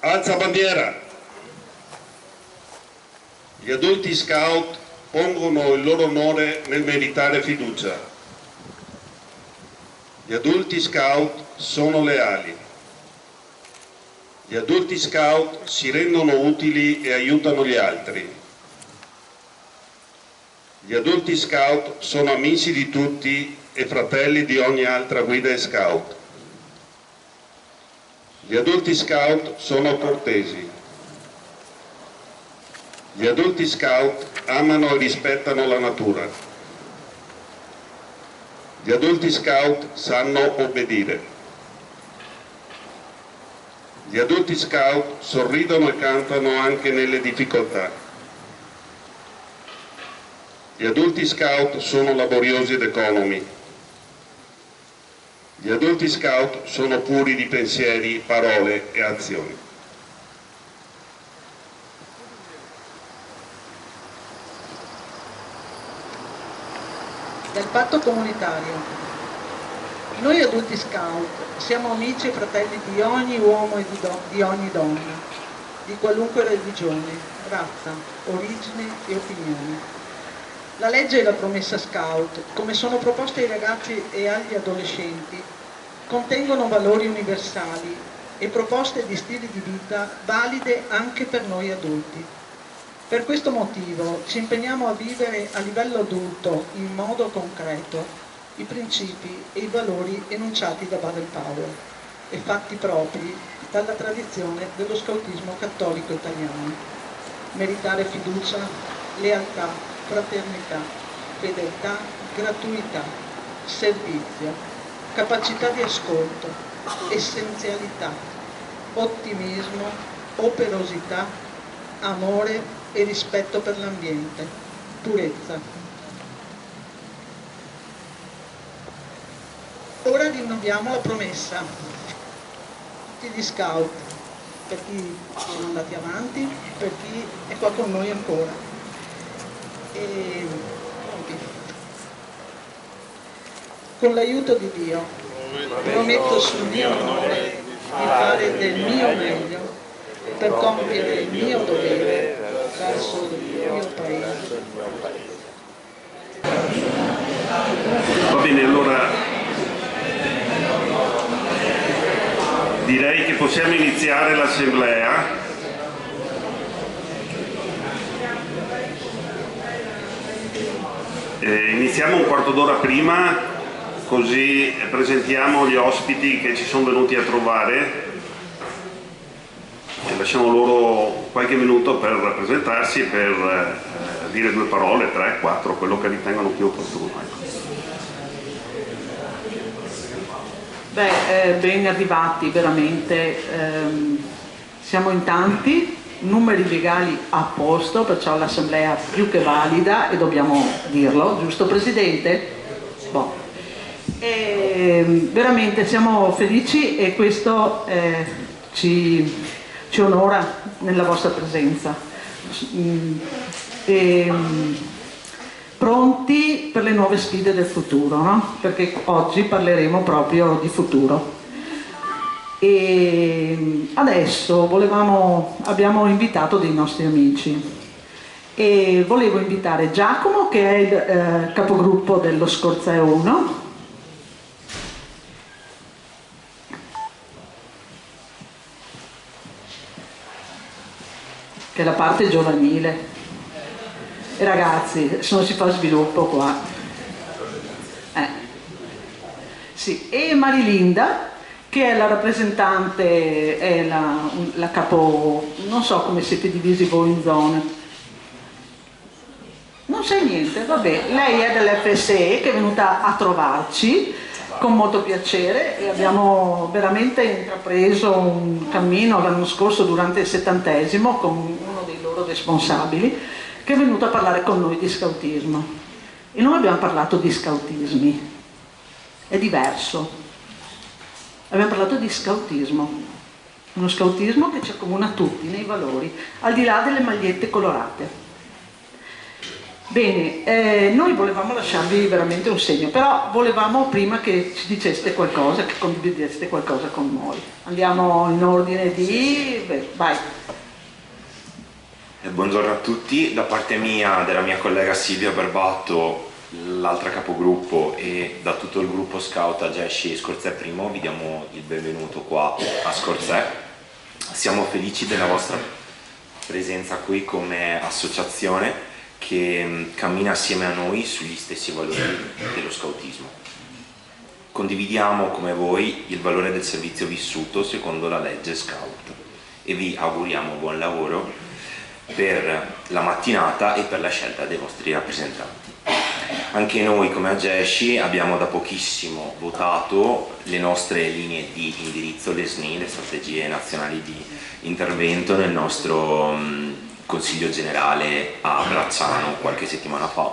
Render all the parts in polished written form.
Alza bandiera! Gli adulti scout pongono il loro onore nel meritare fiducia. Gli adulti scout sono leali. Gli adulti scout si rendono utili e aiutano gli altri. Gli adulti scout sono amici di tutti e fratelli di ogni altra guida scout. Gli adulti scout sono cortesi. Gli adulti scout amano e rispettano la natura. Gli adulti scout sanno obbedire. Gli adulti scout sorridono e cantano anche nelle difficoltà. Gli adulti scout sono laboriosi ed economi. Gli adulti scout sono puri di pensieri, parole e azioni. Del patto comunitario. Noi adulti scout siamo amici e fratelli di ogni uomo e di ogni donna, di qualunque religione, razza, origine e opinione. La legge e la promessa scout, come sono proposte ai ragazzi e agli adolescenti, contengono valori universali e proposte di stili di vita valide anche per noi adulti. Per questo motivo ci impegniamo a vivere a livello adulto in modo concreto i principi e i valori enunciati da Baden Powell e fatti propri dalla tradizione dello scautismo cattolico italiano. Meritare fiducia, lealtà, fraternità, fedeltà, gratuità, servizio, capacità di ascolto, essenzialità, ottimismo, operosità, amore e rispetto per l'ambiente, purezza. Ora rinnoviamo la promessa. Tutti gli scout, per chi sono andati avanti, per chi è qua con noi ancora. Con l'aiuto di Dio prometto sul mio onore di fare del mio meglio per compiere il mio dovere verso il mio paese. Va bene, allora direi che possiamo iniziare l'assemblea. Iniziamo un quarto d'ora prima, così presentiamo gli ospiti che ci sono venuti a trovare e lasciamo loro qualche minuto per presentarsi e per dire due parole, 3, 4, quello che ritengono più opportuno. Ben arrivati veramente, siamo in tanti, numeri legali a posto, perciò l'assemblea più che valida e dobbiamo dirlo, giusto Presidente? Veramente siamo felici e questo ci onora nella vostra presenza. Pronti per le nuove sfide del futuro, no? Perché oggi parleremo proprio di futuro. E adesso abbiamo invitato dei nostri amici e volevo invitare Giacomo, che è il capogruppo dello Scorzè 1, che è la parte giovanile. E ragazzi, se non si fa sviluppo qua. Sì. E Marilinda, che è la rappresentante, è la capo, non so come siete divisi voi in zone. Non sai niente, vabbè. Lei è dell'FSE che è venuta a trovarci con molto piacere e abbiamo veramente intrapreso un cammino l'anno scorso durante il 70° con uno dei loro responsabili, che è venuto a parlare con noi di scautismo. E noi abbiamo parlato di scautismi. È diverso. Abbiamo parlato di scautismo. Uno scautismo che ci accomuna tutti nei valori, al di là delle magliette colorate. Bene, noi volevamo lasciarvi veramente un segno, però volevamo prima che ci diceste qualcosa, che condivideste qualcosa con noi. Andiamo in ordine di... vai. Buongiorno a tutti, da parte mia, della mia collega Silvia Barbatto, l'altra capogruppo, e da tutto il gruppo Scout Ageshi Scorzè Primo vi diamo il benvenuto qua a Scorzè. Siamo felici della vostra presenza qui come associazione che cammina assieme a noi sugli stessi valori dello scoutismo. Condividiamo come voi il valore del servizio vissuto secondo la legge Scout e vi auguriamo buon lavoro per la mattinata e per la scelta dei vostri rappresentanti. Anche noi come Ageshi abbiamo da pochissimo votato le nostre linee di indirizzo, le SNI, le strategie nazionali di intervento, nel nostro Consiglio generale a Bracciano qualche settimana fa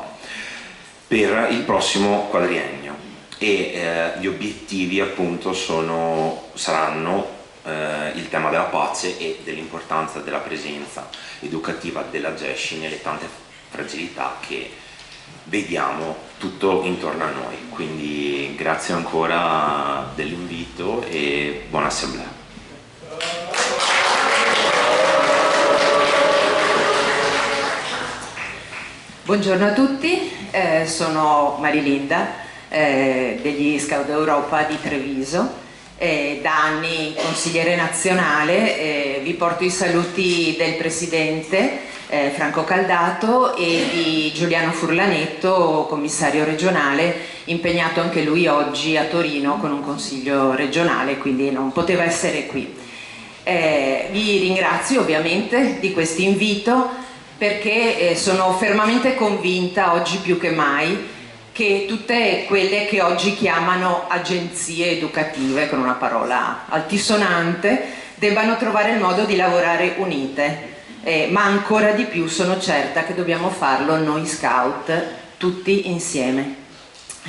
per il prossimo quadriennio, e gli obiettivi appunto saranno il tema della pace e dell'importanza della presenza educativa dell'Ageshi nelle tante fragilità che vediamo tutto intorno a noi. Quindi grazie ancora dell'invito e buona assemblea. Buongiorno a tutti, sono Marilinda degli Scout Europa di Treviso, da anni consigliere nazionale. Vi porto i saluti del presidente Franco Caldato e di Giuliano Furlanetto, commissario regionale, impegnato anche lui oggi a Torino con un consiglio regionale, quindi non poteva essere qui. Vi ringrazio ovviamente di questo invito, perché sono fermamente convinta oggi più che mai che tutte quelle che oggi chiamano agenzie educative, con una parola altisonante, debbano trovare il modo di lavorare unite, ma ancora di più sono certa che dobbiamo farlo noi Scout tutti insieme.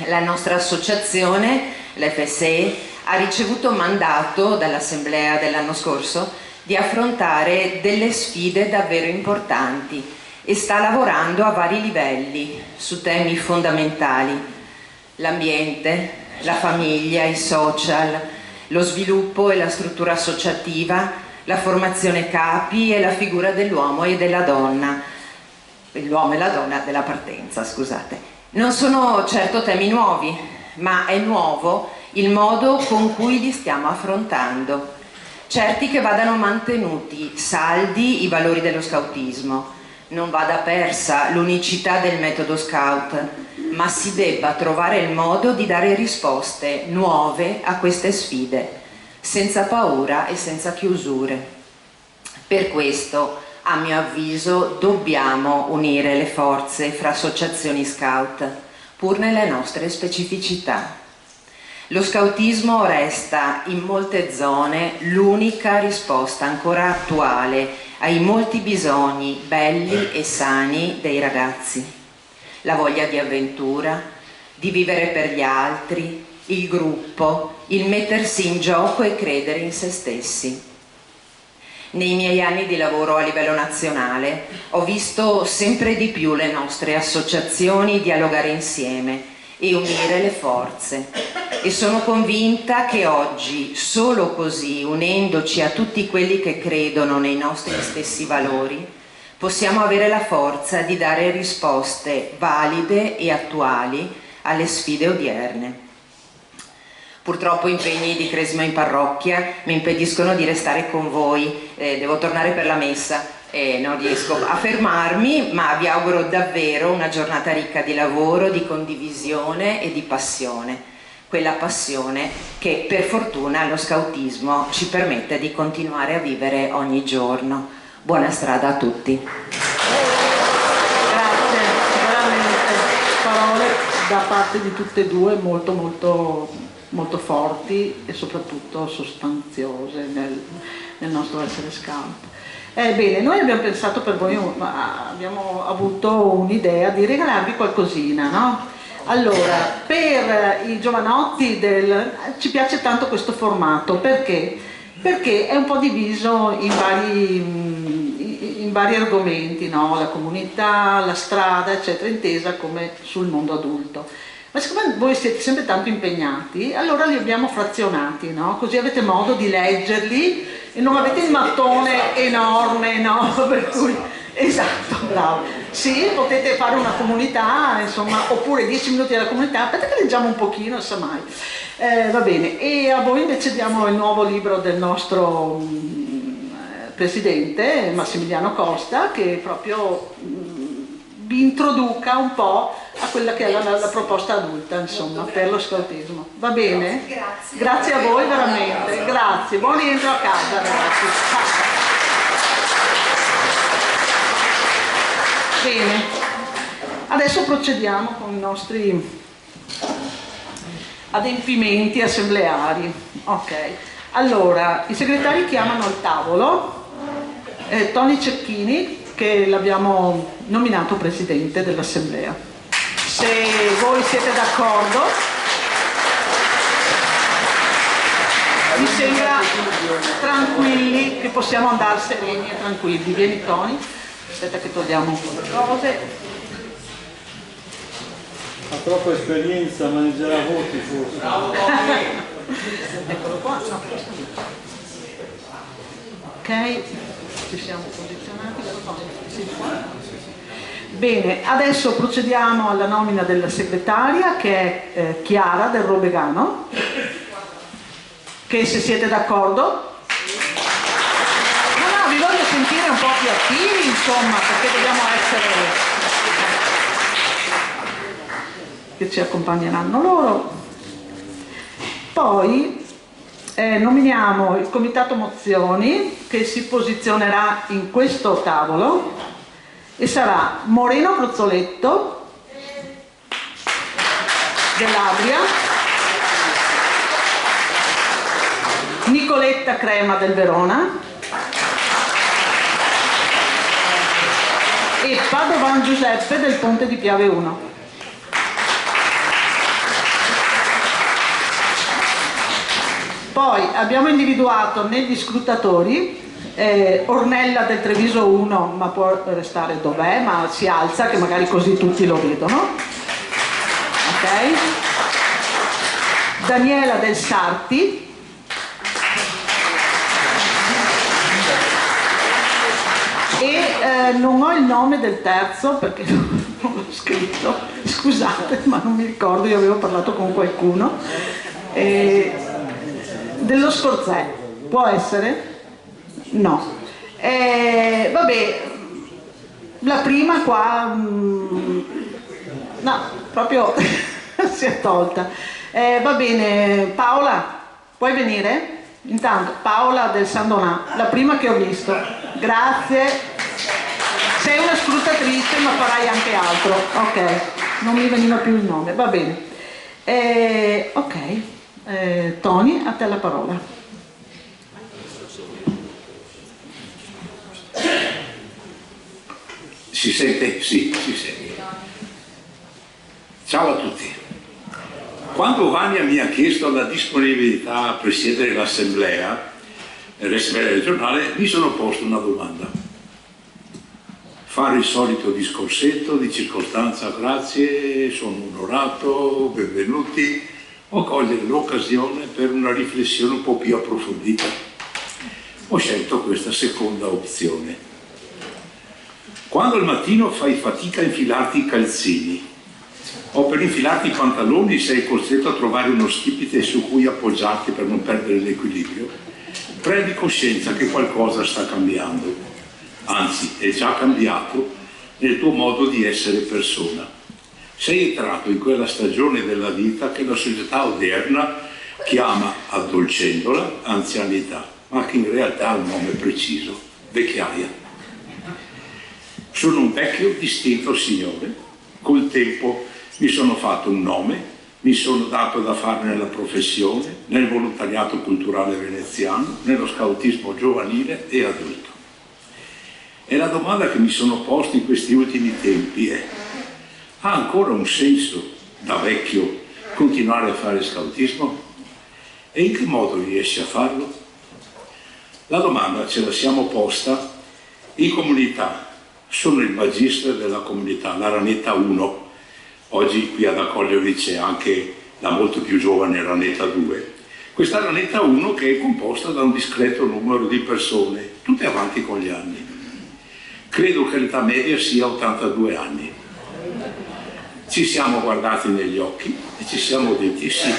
La nostra associazione, l'FSE, ha ricevuto mandato dall'assemblea dell'anno scorso di affrontare delle sfide davvero importanti e sta lavorando a vari livelli su temi fondamentali: l'ambiente, la famiglia, i social, lo sviluppo e la struttura associativa, la formazione capi e la figura dell'uomo e della donna, l'uomo e la donna della partenza, scusate. Non sono certo temi nuovi, ma è nuovo il modo con cui li stiamo affrontando. Certi che vadano mantenuti saldi i valori dello scautismo, non vada persa l'unicità del metodo scout, ma si debba trovare il modo di dare risposte nuove a queste sfide, senza paura e senza chiusure. Per questo, a mio avviso, dobbiamo unire le forze fra associazioni scout, pur nelle nostre specificità. Lo scautismo resta in molte zone l'unica risposta ancora attuale ai molti bisogni belli e sani dei ragazzi. La voglia di avventura, di vivere per gli altri, il gruppo, il mettersi in gioco e credere in se stessi. Nei miei anni di lavoro a livello nazionale ho visto sempre di più le nostre associazioni dialogare insieme e unire le forze, e sono convinta che oggi, solo così, unendoci a tutti quelli che credono nei nostri stessi valori, possiamo avere la forza di dare risposte valide e attuali alle sfide odierne. Purtroppo impegni di cresima in parrocchia mi impediscono di restare con voi, devo tornare per la messa e non riesco a fermarmi, ma vi auguro davvero una giornata ricca di lavoro, di condivisione e di passione, quella passione che per fortuna lo scautismo ci permette di continuare a vivere ogni giorno. Buona strada a tutti. Grazie, veramente parole da parte di tutte e due molto forti e soprattutto sostanziose nel nostro essere scout. Bene, noi abbiamo pensato per voi, abbiamo avuto un'idea di regalarvi qualcosina, no? Allora, per i giovanotti ci piace tanto questo formato, perché? Perché è un po' diviso in vari argomenti, no? La comunità, la strada, eccetera, intesa come sul mondo adulto. Ma siccome voi siete sempre tanto impegnati, allora li abbiamo frazionati, no? Così avete modo di leggerli e non avete il mattone enorme, no? Per cui, esatto, bravo. Sì, potete fare una comunità, insomma, oppure 10 minuti alla comunità, aspetta che leggiamo un pochino, sa mai. Va bene, e a voi invece diamo il nuovo libro del nostro presidente, Massimiliano Costa, che proprio vi introduca un po' a quella che è la proposta adulta, insomma, per lo scautismo. Va bene? Grazie. Grazie a voi veramente, grazie. Buon rientro a casa, ragazzi. Bene, adesso procediamo con i nostri adempimenti assembleari. Ok, allora i segretari chiamano al tavolo Tony Cecchini, che l'abbiamo nominato presidente dell'assemblea. Se voi siete d'accordo, mi sembra tranquilli che possiamo andare sereni e tranquilli. Vieni Tony, aspetta che togliamo un po' le cose. Ha troppa esperienza, maneggerà voti forse. Eccolo qua, no, ok, ci siamo posizionati. Bene, adesso procediamo alla nomina della segretaria, che è Chiara del Robegano, che se siete d'accordo. No, vi voglio sentire un po' più attivi, insomma, perché dobbiamo essere... che ci accompagneranno loro. Poi nominiamo il comitato mozioni, che si posizionerà in questo tavolo e sarà Moreno Crozzoletto dell'Adria, Nicoletta Crema del Verona e Padovan Giuseppe del Ponte di Piave 1. Poi abbiamo individuato negli scrutatori Ornella del Treviso 1, ma può restare dov'è, ma si alza che magari così tutti lo vedono. Ok. Daniela del Sarti. E non ho il nome del terzo perché non l'ho scritto, scusate, ma non mi ricordo, io avevo parlato con qualcuno. Dello Scorzè, può essere? No. Vabbè, la prima qua, no, proprio si è tolta. Va bene, Paola, puoi venire? Intanto, Paola del San Donà, la prima che ho visto. Grazie. Sei una scrutatrice, ma farai anche altro. Ok, non mi veniva più il nome, va bene. Ok. Tony, a te la parola. Si sente? Sì, si sente. Ciao a tutti. Quando Vania mi ha chiesto la disponibilità a presiedere l'assemblea regionale, mi sono posto una domanda. Fare il solito discorsetto di circostanza, grazie, sono onorato, benvenuti, o cogliere l'occasione per una riflessione un po' più approfondita. Ho scelto questa seconda opzione. Quando al mattino fai fatica a infilarti i calzini o per infilarti i pantaloni sei costretto a trovare uno stipite su cui appoggiarti per non perdere l'equilibrio, prendi coscienza che qualcosa sta cambiando, anzi è già cambiato nel tuo modo di essere persona. Sei entrato in quella stagione della vita che la società odierna chiama, addolcendola, anzianità, ma che in realtà ha un nome preciso, vecchiaia. Sono un vecchio distinto signore, col tempo mi sono fatto un nome, mi sono dato da fare nella professione, nel volontariato culturale veneziano, nello scautismo giovanile e adulto. E la domanda che mi sono posto in questi ultimi tempi è: ha ancora un senso da vecchio continuare a fare scautismo? E in che modo riesce a farlo? La domanda ce la siamo posta In comunità sono il magister della comunità, la Ranetta 1, oggi qui ad accoglierli c'è anche la molto più giovane Ranetta 2. Questa Ranetta 1 che è composta da un discreto numero di persone, tutte avanti con gli anni. Credo che l'età media sia 82 anni. Ci siamo guardati negli occhi e ci siamo detti sì,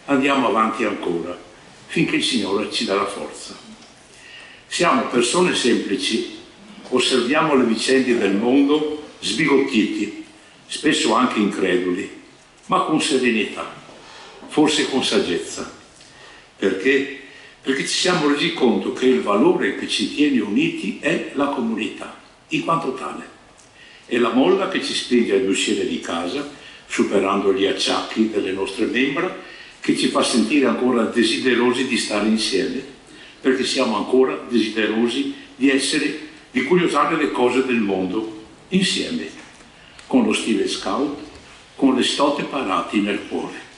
andiamo avanti ancora, finché il Signore ci dà la forza. Siamo persone semplici, osserviamo le vicende del mondo sbigottiti, spesso anche increduli, ma con serenità, forse con saggezza. Perché? Perché ci siamo resi conto che il valore che ci tiene uniti è la comunità, in quanto tale. È la molla che ci spinge ad uscire di casa, superando gli acciacchi delle nostre membra, che ci fa sentire ancora desiderosi di stare insieme, perché siamo ancora desiderosi di curiosare le cose del mondo, insieme, con lo stile scout, con le stote parati nel cuore.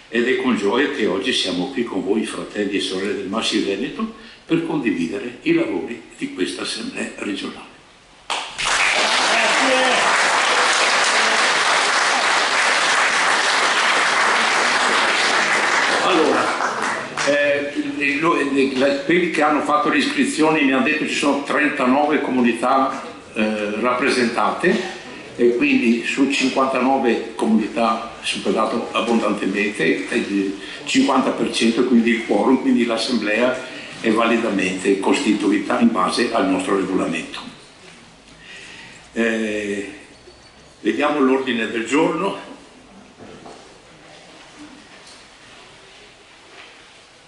Ed è con gioia che oggi siamo qui con voi, fratelli e sorelle del Massi Veneto, per condividere i lavori di questa assemblea regionale. Allora, quelli che hanno fatto le iscrizioni mi hanno detto che ci sono 39 comunità rappresentate, e quindi su 59 comunità superato abbondantemente il 50%, quindi il quorum, quindi l'assemblea è validamente costituita in base al nostro regolamento. Vediamo l'ordine del giorno.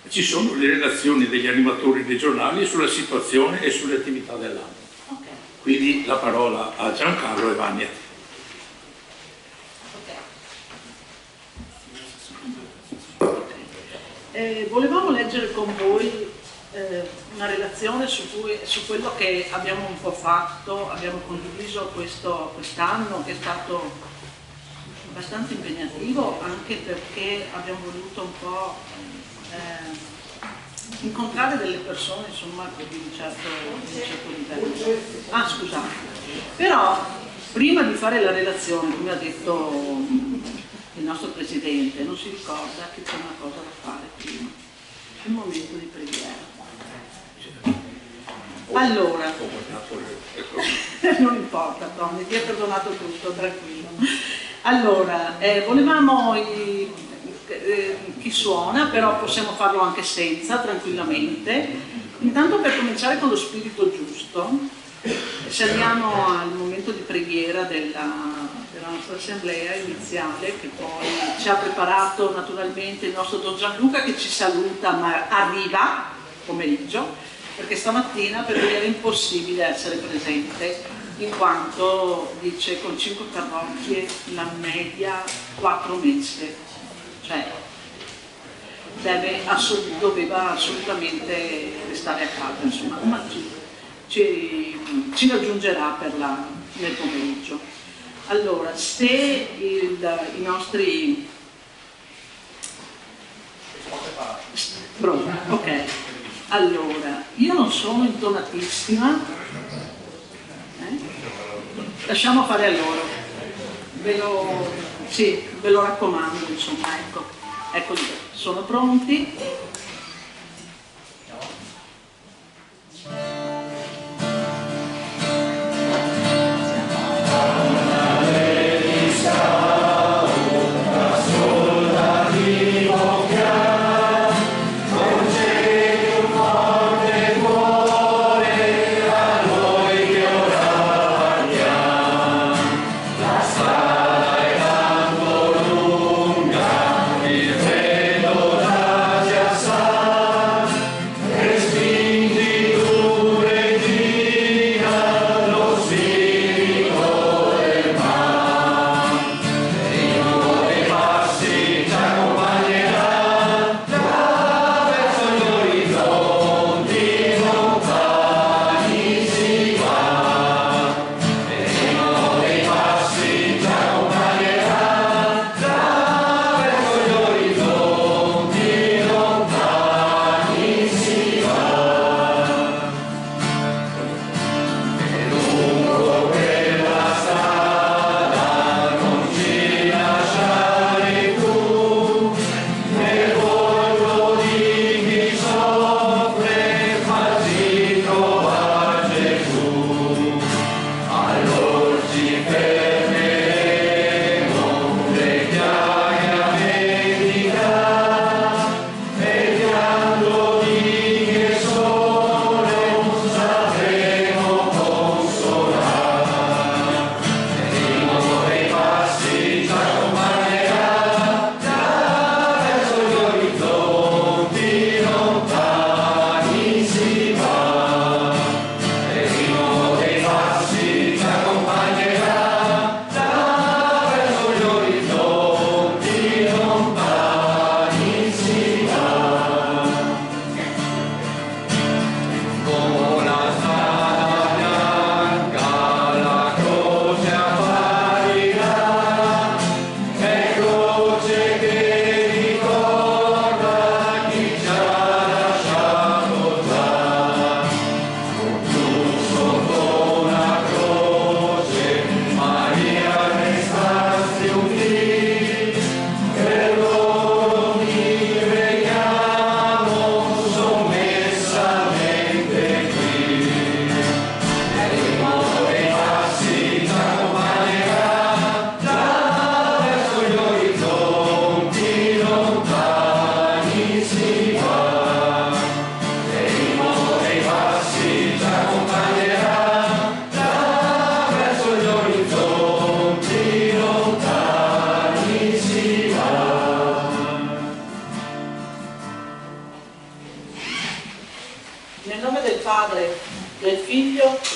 Ci sono le relazioni degli animatori regionali sulla situazione e sulle attività dell'anno. Quindi la parola a Giancarlo e Vania. Volevamo leggere con voi una relazione su quello che abbiamo un po' fatto, abbiamo condiviso quest'anno, che è stato abbastanza impegnativo, anche perché abbiamo voluto un po' incontrare delle persone, insomma, di un certo livello. Ah, scusate. Però, prima di fare la relazione, come ha detto il nostro Presidente, non si ricorda che c'è una cosa da fare prima, il momento di preghiera. Allora, non importa, Tony, ti è perdonato tutto, tranquillo. Allora, volevamo chi suona, però possiamo farlo anche senza, tranquillamente. Intanto, per cominciare con lo spirito giusto, saliamo al momento di preghiera della nostra assemblea iniziale, che poi ci ha preparato naturalmente il nostro Don Gianluca, che ci saluta, ma arriva pomeriggio, perché stamattina per lui era impossibile essere presente, in quanto dice con 5 parrocchie la media 4 messe, cioè doveva assolutamente restare a casa, insomma, ma ci raggiungerà nel pomeriggio. Allora, se i nostri... Pronto, ok. Allora, io non sono intonatissima, lasciamo fare a loro, ve lo raccomando, insomma, ecco, sono pronti? Lunga, il vento già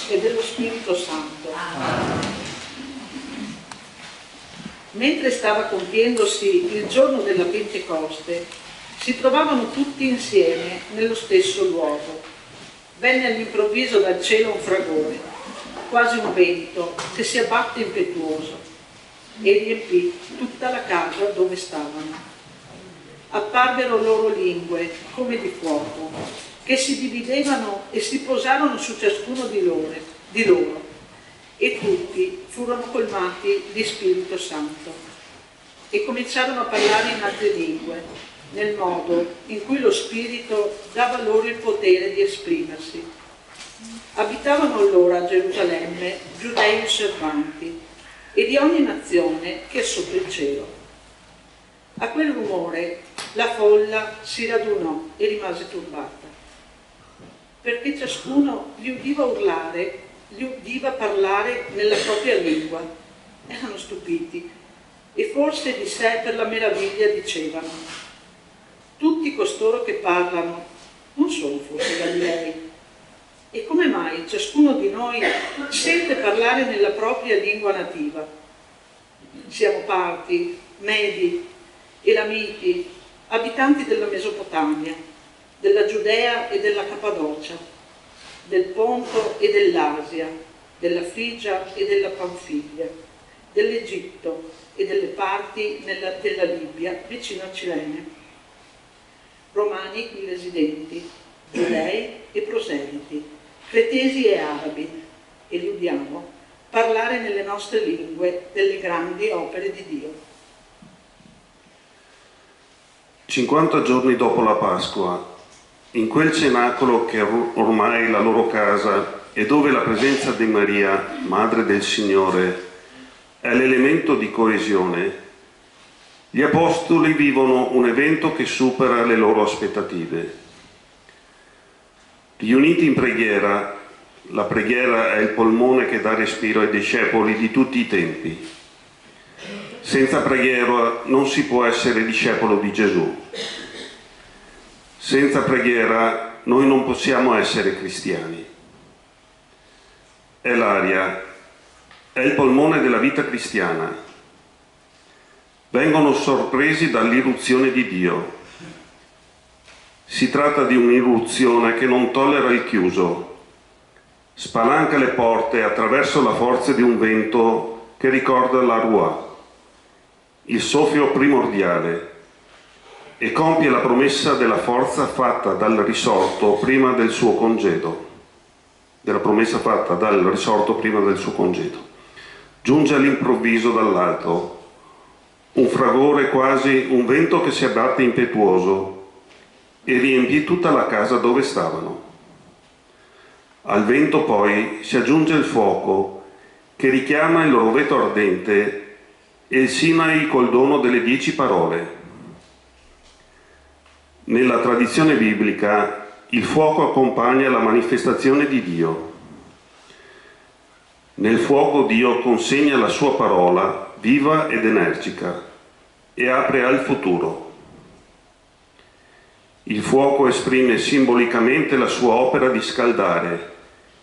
e dello Spirito Santo. Mentre stava compiendosi il giorno della Pentecoste, si trovavano tutti insieme nello stesso luogo. Venne all'improvviso dal cielo un fragore, quasi un vento, che si abbatte impetuoso e riempì tutta la casa dove stavano. Apparvero loro lingue, come di fuoco, che si dividevano e si posarono su ciascuno di loro, e tutti furono colmati di Spirito Santo e cominciarono a parlare in altre lingue, nel modo in cui lo Spirito dava loro il potere di esprimersi. Abitavano allora a Gerusalemme giudei osservanti e di ogni nazione che è sotto il cielo. A quel rumore la folla si radunò e rimase turbata, perché ciascuno li udiva urlare, li udiva parlare nella propria lingua. Erano stupiti e forse di sé per la meraviglia dicevano: tutti costoro che parlano non sono forse Galilei? E come mai ciascuno di noi sente parlare nella propria lingua nativa? Siamo parti, medi, elamiti, abitanti della Mesopotamia, della Giudea e della Cappadocia, del Ponto e dell'Asia, della Frigia e della Panfilia, dell'Egitto e delle parti della Libia vicino a Cirene. Romani qui residenti, giudei e proseliti, cretesi e arabi, e li udiamo parlare nelle nostre lingue delle grandi opere di Dio. 50 giorni dopo la Pasqua, in quel cenacolo che ormai è la loro casa e dove la presenza di Maria, Madre del Signore, è l'elemento di coesione, gli Apostoli vivono un evento che supera le loro aspettative. Riuniti in preghiera, la preghiera è il polmone che dà respiro ai discepoli di tutti i tempi. Senza preghiera non si può essere discepolo di Gesù. Senza preghiera noi non possiamo essere cristiani. È l'aria, è il polmone della vita cristiana. Vengono sorpresi dall'irruzione di Dio. Si tratta di un'irruzione che non tollera il chiuso, spalanca le porte attraverso la forza di un vento che ricorda la Ruah, il soffio primordiale, e compie la promessa della forza fatta dal risorto prima del suo congedo. Giunge all'improvviso dall'alto un fragore, quasi un vento che si abbatte impetuoso e riempì tutta la casa dove stavano. Al vento poi si aggiunge il fuoco che richiama il roveto ardente e il Sinai col dono delle 10 parole. Nella tradizione biblica il fuoco accompagna la manifestazione di Dio. Nel fuoco Dio consegna la sua parola viva ed energica e apre al futuro. Il fuoco esprime simbolicamente la sua opera di scaldare,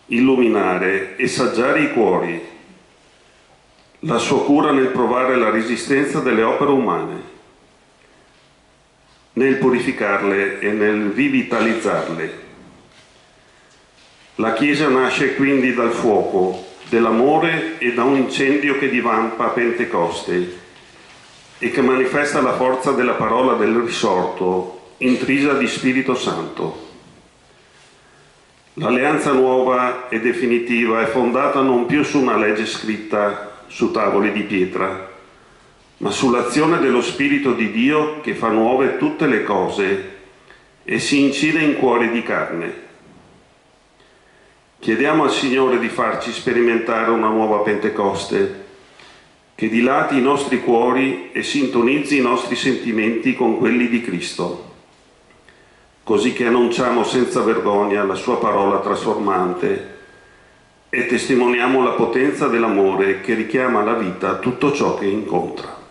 illuminare e saggiare i cuori, la sua cura nel provare la resistenza delle opere umane, nel purificarle e nel rivitalizzarle. La Chiesa nasce quindi dal fuoco dell'amore e da un incendio che divampa a Pentecoste e che manifesta la forza della parola del risorto intrisa di Spirito Santo. L'alleanza nuova e definitiva è fondata non più su una legge scritta su tavoli di pietra, ma sull'azione dello Spirito di Dio che fa nuove tutte le cose e si incide in cuori di carne. Chiediamo al Signore di farci sperimentare una nuova Pentecoste, che dilati i nostri cuori e sintonizzi i nostri sentimenti con quelli di Cristo, così che annunciamo senza vergogna la sua parola trasformante e testimoniamo la potenza dell'amore che richiama alla vita tutto ciò che incontra.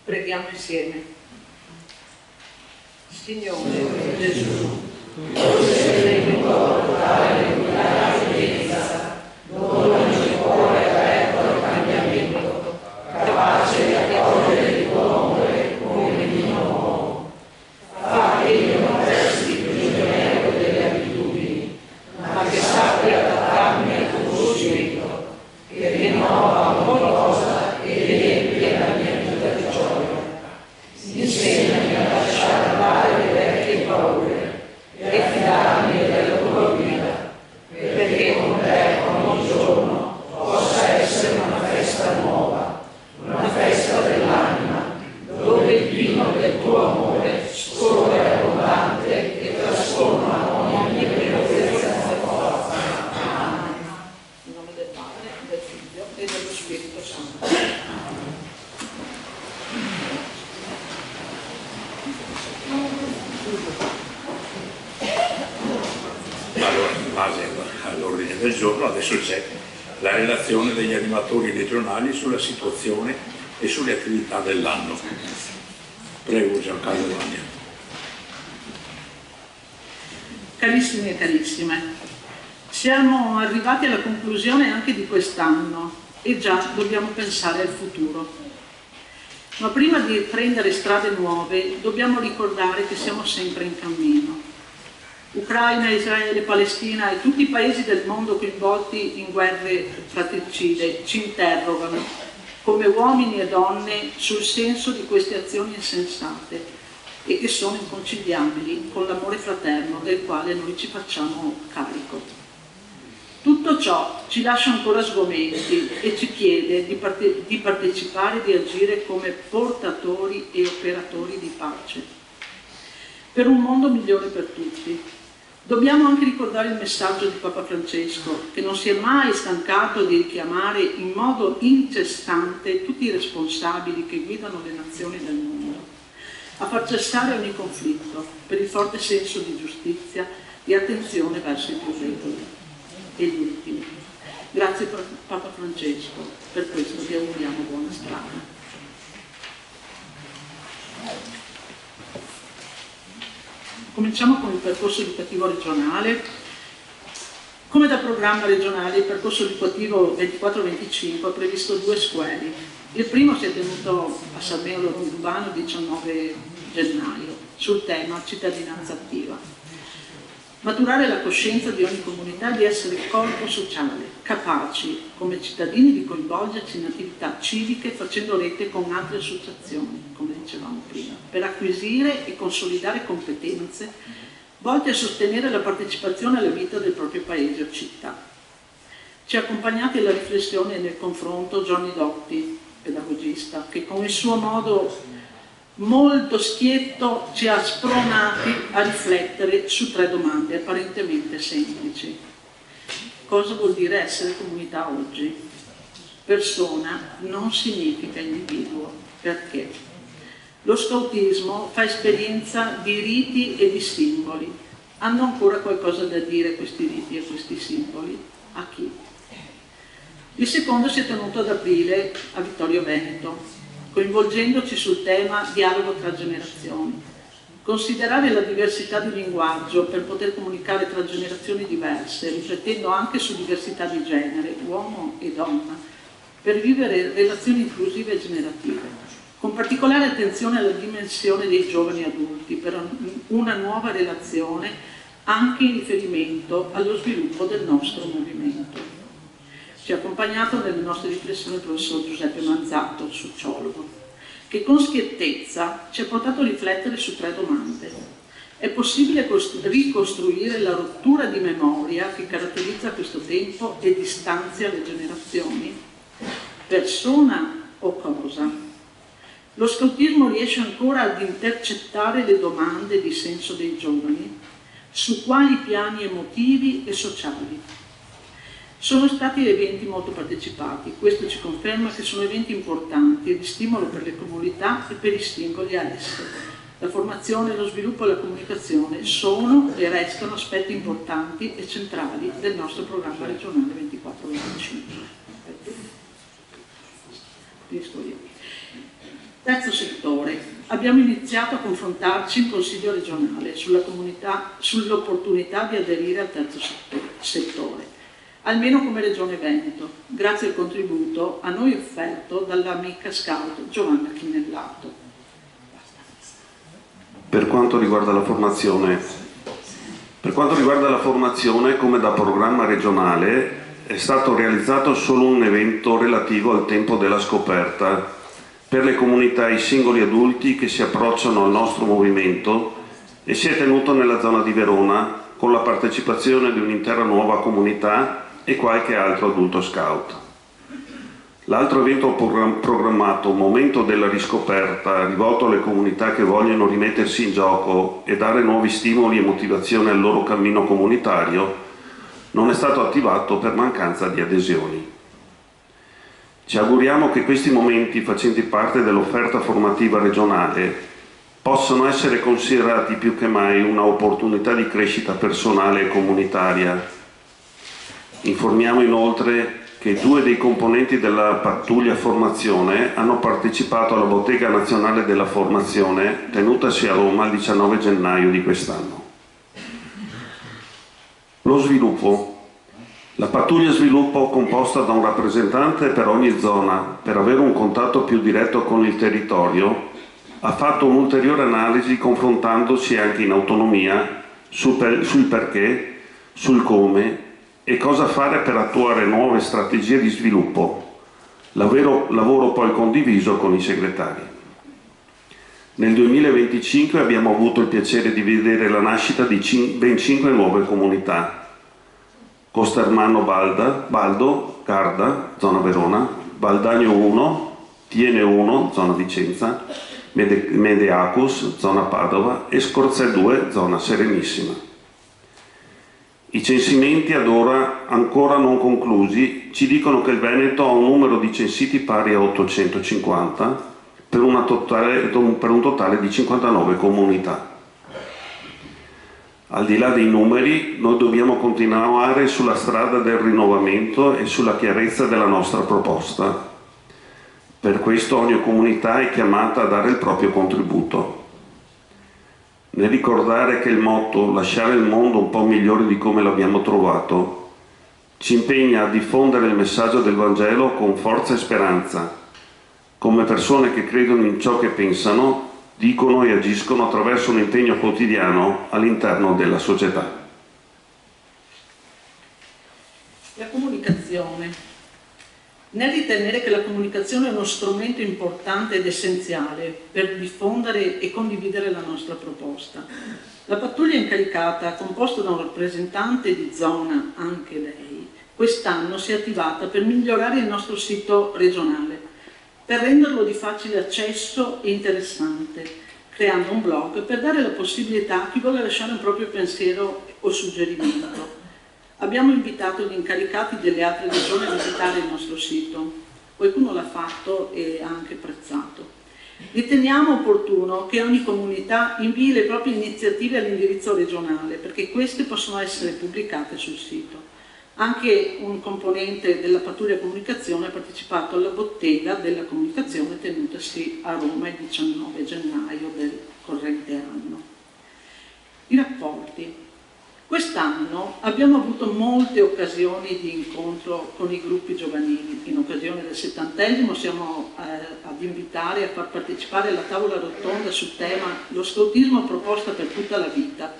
Preghiamo insieme. Signore Gesù, tu sei base all'ordine del giorno, adesso c'è la relazione degli animatori regionali sulla situazione e sulle attività dell'anno. Prego Giancarlo Vagna. Carissimi e carissime, siamo arrivati alla conclusione anche di quest'anno e già dobbiamo pensare al futuro. Ma prima di prendere strade nuove dobbiamo ricordare che siamo sempre in cammino. Ucraina, Israele, Palestina e tutti i paesi del mondo coinvolti in guerre fratricide ci interrogano come uomini e donne sul senso di queste azioni insensate e che sono inconciliabili con l'amore fraterno del quale noi ci facciamo carico. Tutto ciò ci lascia ancora sgomenti e ci chiede di partecipare e di agire come portatori e operatori di pace per un mondo migliore per tutti. Dobbiamo anche ricordare il messaggio di Papa Francesco, che non si è mai stancato di richiamare in modo incessante tutti i responsabili che guidano le nazioni del mondo a far cessare ogni conflitto per il forte senso di giustizia e attenzione verso i più deboli e gli ultimi. Grazie Papa Francesco, per questo vi auguriamo buona strada. Cominciamo con il percorso educativo regionale. Come da programma regionale, il percorso educativo 24-25 ha previsto 2 squeri. Il primo si è tenuto a San Meo Urbano il 19 gennaio sul tema cittadinanza attiva. Maturare la coscienza di ogni comunità di essere corpo sociale, capaci come cittadini di coinvolgerci in attività civiche facendo rete con altre associazioni, come dicevamo prima, per acquisire e consolidare competenze volte a sostenere la partecipazione alla vita del proprio paese o città. Ci ha accompagnati alla riflessione e nel confronto Johnny Dotti, pedagogista, che con il suo modo molto schietto ci ha spronati a riflettere su 3 domande apparentemente semplici. Cosa vuol dire essere comunità oggi? Persona non significa individuo. Perché? Lo scautismo fa esperienza di riti e di simboli. Hanno ancora qualcosa da dire questi riti e questi simboli? A chi? Il secondo si è tenuto ad aprile a Vittorio Veneto, coinvolgendoci sul tema dialogo tra generazioni. Considerare la diversità di linguaggio per poter comunicare tra generazioni diverse, riflettendo anche su diversità di genere, uomo e donna, per vivere relazioni inclusive e generative, con particolare attenzione alla dimensione dei giovani adulti, per una nuova relazione anche in riferimento allo sviluppo del nostro movimento. Ci ha accompagnato nelle nostre riflessioni il professor Giuseppe Manzatto, sociologo, che con schiettezza ci ha portato a riflettere su 3 domande. È possibile ricostruire la rottura di memoria che caratterizza questo tempo e distanzia le generazioni? Persona o cosa? Lo scautismo riesce ancora ad intercettare le domande di senso dei giovani? Su quali piani emotivi e sociali? Sono stati eventi molto partecipati, questo ci conferma che sono eventi importanti e di stimolo per le comunità e per i singoli a esse. La formazione, lo sviluppo e la comunicazione sono e restano aspetti importanti e centrali del nostro programma regionale 24-25. Finisco io. Terzo settore. Abbiamo iniziato a confrontarci in Consiglio regionale sull'opportunità di aderire al terzo settore. Almeno come Regione Veneto, grazie al contributo a noi offerto dall'amica scout Giovanna Chinellato. Per quanto riguarda la formazione, come da programma regionale è stato realizzato solo un evento relativo al tempo della scoperta per le comunità e i singoli adulti che si approcciano al nostro movimento e si è tenuto nella zona di Verona con la partecipazione di un'intera nuova comunità e qualche altro adulto scout. L'altro evento programmato, Momento della riscoperta, rivolto alle comunità che vogliono rimettersi in gioco e dare nuovi stimoli e motivazione al loro cammino comunitario, non è stato attivato per mancanza di adesioni. Ci auguriamo che questi momenti, facenti parte dell'offerta formativa regionale, possano essere considerati più che mai una opportunità di crescita personale e comunitaria Informiamo inoltre che 2 dei componenti della pattuglia formazione hanno partecipato alla Bottega Nazionale della Formazione tenutasi a Roma il 19 gennaio di quest'anno. Lo sviluppo. La pattuglia sviluppo, composta da un rappresentante per ogni zona per avere un contatto più diretto con il territorio, ha fatto un'ulteriore analisi confrontandosi anche in autonomia sul perché, sul come e cosa fare per attuare nuove strategie di sviluppo, lavoro poi condiviso con i segretari. Nel 2025 abbiamo avuto il piacere di vedere la nascita di ben 5 nuove comunità: Costermano Baldo, Garda, zona Verona, Valdagno 1, Tiene 1, zona Vicenza, Medeacus, zona Padova e Scorzè 2, zona Serenissima. I censimenti ad ora ancora non conclusi ci dicono che il Veneto ha un numero di censiti pari a 850 per un totale di 59 comunità. Al di là dei numeri, noi dobbiamo continuare sulla strada del rinnovamento e sulla chiarezza della nostra proposta. Per questo ogni comunità è chiamata a dare il proprio contributo. Nel ricordare che il motto «lasciare il mondo un po' migliore di come l'abbiamo trovato» ci impegna a diffondere il messaggio del Vangelo con forza e speranza, come persone che credono in ciò che pensano, dicono e agiscono attraverso un impegno quotidiano all'interno della società. La comunicazione. Nel ritenere che la comunicazione è uno strumento importante ed essenziale per diffondere e condividere la nostra proposta, la pattuglia incaricata, composta da un rappresentante di zona, anche lei, quest'anno si è attivata per migliorare il nostro sito regionale, per renderlo di facile accesso e interessante, creando un blog per dare la possibilità a chi vuole lasciare un proprio pensiero o suggerimento. Abbiamo invitato gli incaricati delle altre regioni a visitare il nostro sito. Qualcuno l'ha fatto e ha anche apprezzato. Riteniamo opportuno che ogni comunità invii le proprie iniziative all'indirizzo regionale, perché queste possono essere pubblicate sul sito. Anche un componente della pattuglia comunicazione ha partecipato alla bottega della comunicazione tenutasi a Roma il 19 gennaio del corrente anno. I rapporti. Quest'anno abbiamo avuto molte occasioni di incontro con i gruppi giovanili. In occasione del 70° siamo ad invitare a far partecipare alla tavola rotonda sul tema «Lo scoutismo proposta per tutta la vita,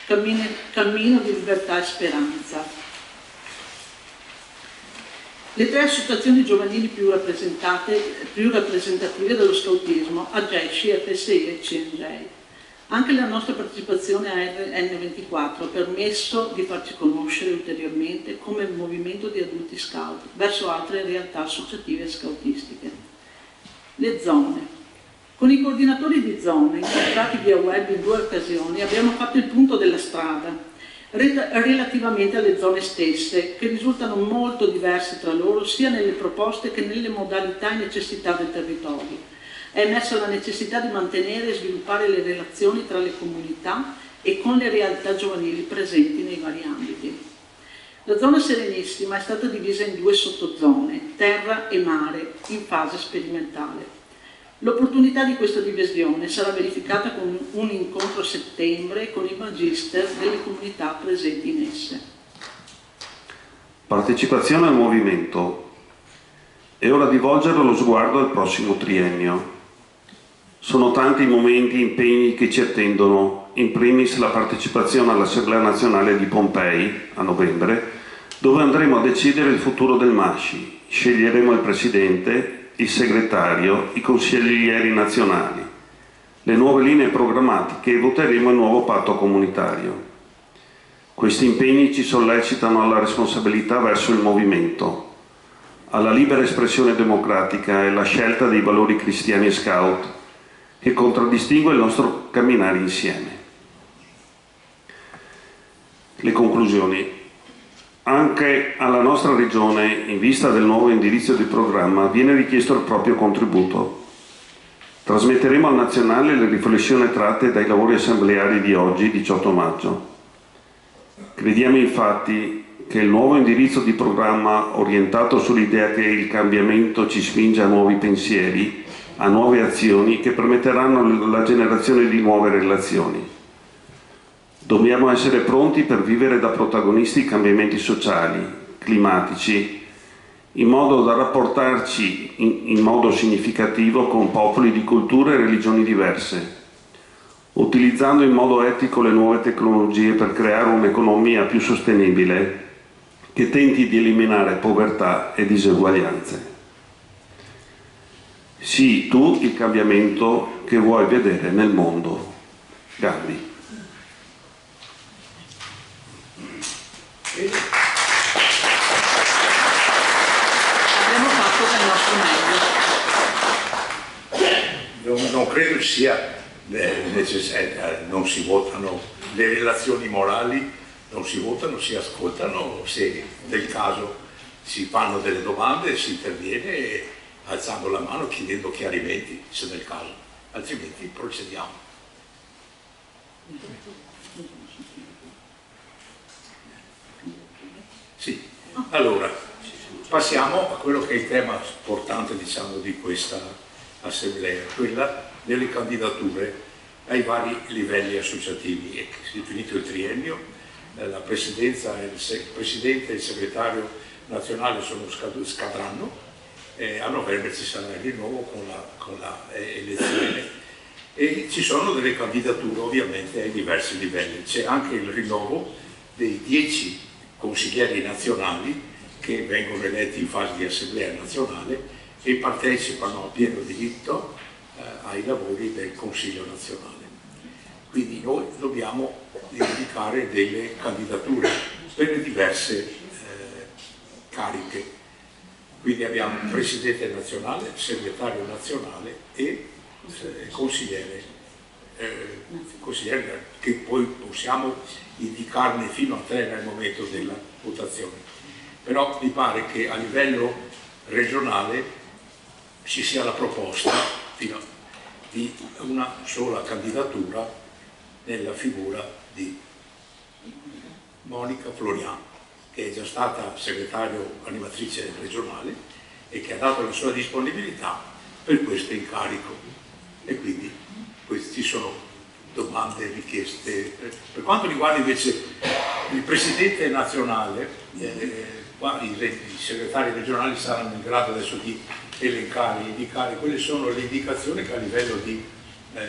cammino di libertà e speranza». Le 3 associazioni giovanili più rappresentative dello scoutismo, AGESCI, FSI e CNJ. Anche la nostra partecipazione a N24 ha permesso di farci conoscere ulteriormente come movimento di adulti scout verso altre realtà associative e scoutistiche. Le zone. Con i coordinatori di zone, incontrati via web in 2 occasioni, abbiamo fatto il punto della strada relativamente alle zone stesse, che risultano molto diverse tra loro sia nelle proposte che nelle modalità e necessità del territorio. È emersa la necessità di mantenere e sviluppare le relazioni tra le comunità e con le realtà giovanili presenti nei vari ambiti. La zona Serenissima è stata divisa in 2 sottozone, terra e mare, in fase sperimentale. L'opportunità di questa divisione sarà verificata con un incontro a settembre con i magister delle comunità presenti in esse. Partecipazione al movimento. È ora di volgere lo sguardo al prossimo triennio. Sono tanti i momenti e impegni che ci attendono, in primis la partecipazione all'Assemblea Nazionale di Pompei a novembre, dove andremo a decidere il futuro del MASCI. Sceglieremo il presidente, il segretario, i consiglieri nazionali, le nuove linee programmatiche e voteremo il nuovo patto comunitario. Questi impegni ci sollecitano alla responsabilità verso il movimento, alla libera espressione democratica e alla scelta dei valori cristiani e scout che contraddistingue il nostro camminare insieme. Le conclusioni. Anche alla nostra regione, in vista del nuovo indirizzo di programma, viene richiesto il proprio contributo. Trasmetteremo al nazionale le riflessioni tratte dai lavori assembleari di oggi, 18 maggio. Crediamo infatti che il nuovo indirizzo di programma orientato sull'idea che il cambiamento ci spinge a nuovi pensieri, a nuove azioni che permetteranno la generazione di nuove relazioni. Dobbiamo essere pronti per vivere da protagonisti i cambiamenti sociali, climatici, in modo da rapportarci in modo significativo con popoli di culture e religioni diverse, utilizzando in modo etico le nuove tecnologie per creare un'economia più sostenibile che tenti di eliminare povertà e diseguaglianze. Sii tu il cambiamento che vuoi vedere nel mondo. Gandhi. Abbiamo fatto del nostro meglio. Non credo sia necessario, non si votano le relazioni morali, non si votano, si ascoltano, se del caso si fanno delle domande, si interviene alzando la mano, chiedendo chiarimenti, se del caso, altrimenti procediamo. Sì, allora passiamo a quello che è il tema portante, diciamo, di questa assemblea, quella delle candidature ai vari livelli associativi. È finito il triennio, la presidenza, il presidente e il segretario nazionale scadranno, a novembre ci sarà il rinnovo con la elezione e ci sono delle candidature ovviamente ai diversi livelli. C'è anche il rinnovo dei 10 consiglieri nazionali che vengono eletti in fase di assemblea nazionale e partecipano a pieno diritto ai lavori del Consiglio nazionale. Quindi noi dobbiamo indicare delle candidature per le diverse cariche. Quindi abbiamo presidente nazionale, segretario nazionale e consigliere che poi possiamo indicarne fino a 3 nel momento della votazione. Però mi pare che a livello regionale ci sia la proposta di una sola candidatura nella figura di Monica Florian, che è già stata segretario animatrice regionale e che ha dato la sua disponibilità per questo incarico. E quindi ci sono domande, richieste. Per quanto riguarda invece il presidente nazionale, i segretari regionali saranno in grado adesso di indicare quelle sono le indicazioni che a livello di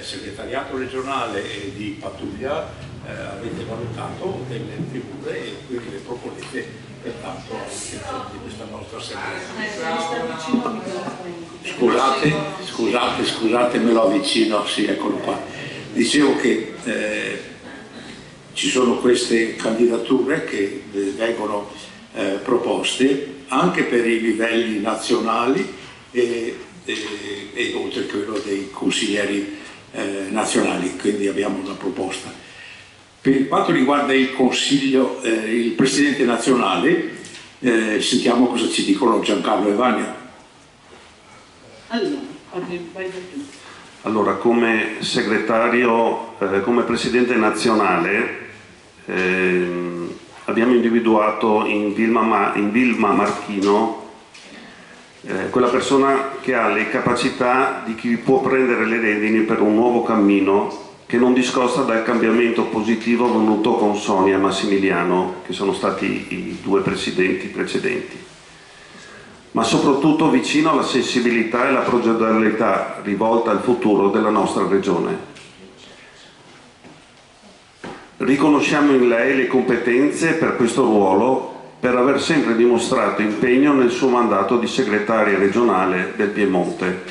segretariato regionale e di pattuglia avete valutato delle figure e quindi le proponete pertanto all'attenzione di questa nostra assemblea. Scusate, me lo avvicino, sì, eccolo qua. Dicevo che ci sono queste candidature che vengono proposte anche per i livelli nazionali e oltre a quello dei consiglieri nazionali, quindi abbiamo una proposta. Per quanto riguarda il Consiglio, il Presidente nazionale, sentiamo cosa ci dicono Giancarlo e Vania. Allora, come segretario, come Presidente nazionale, abbiamo individuato in Vilma Marchino quella persona che ha le capacità di chi può prendere le redini per un nuovo cammino che non discosta dal cambiamento positivo venuto con Sonia e Massimiliano, che sono stati i 2 presidenti precedenti, ma soprattutto vicino alla sensibilità e alla progettualità rivolta al futuro della nostra regione. Riconosciamo in lei le competenze per questo ruolo, per aver sempre dimostrato impegno nel suo mandato di segretaria regionale del Piemonte,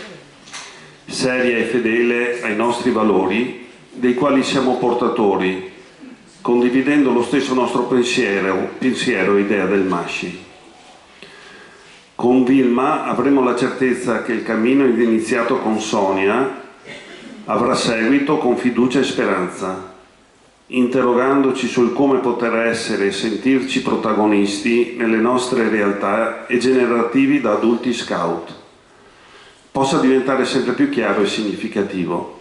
seria e fedele ai nostri valori, dei quali siamo portatori, condividendo lo stesso nostro pensiero e idea del Masci. Con Vilma avremo la certezza che il cammino iniziato con Sonia avrà seguito con fiducia e speranza, interrogandoci sul come poter essere e sentirci protagonisti nelle nostre realtà e generativi da adulti scout, possa diventare sempre più chiaro e significativo.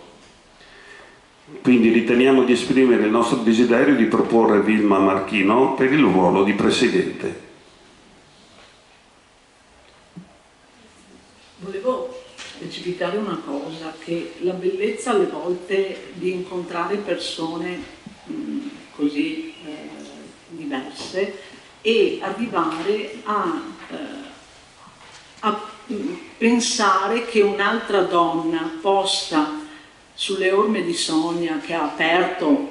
Quindi riteniamo di esprimere il nostro desiderio di proporre Vilma Marchino per il ruolo di Presidente. Volevo specificare una cosa, che la bellezza alle volte di incontrare persone così diverse e arrivare a pensare che un'altra donna posta sulle orme di Sonia, che ha aperto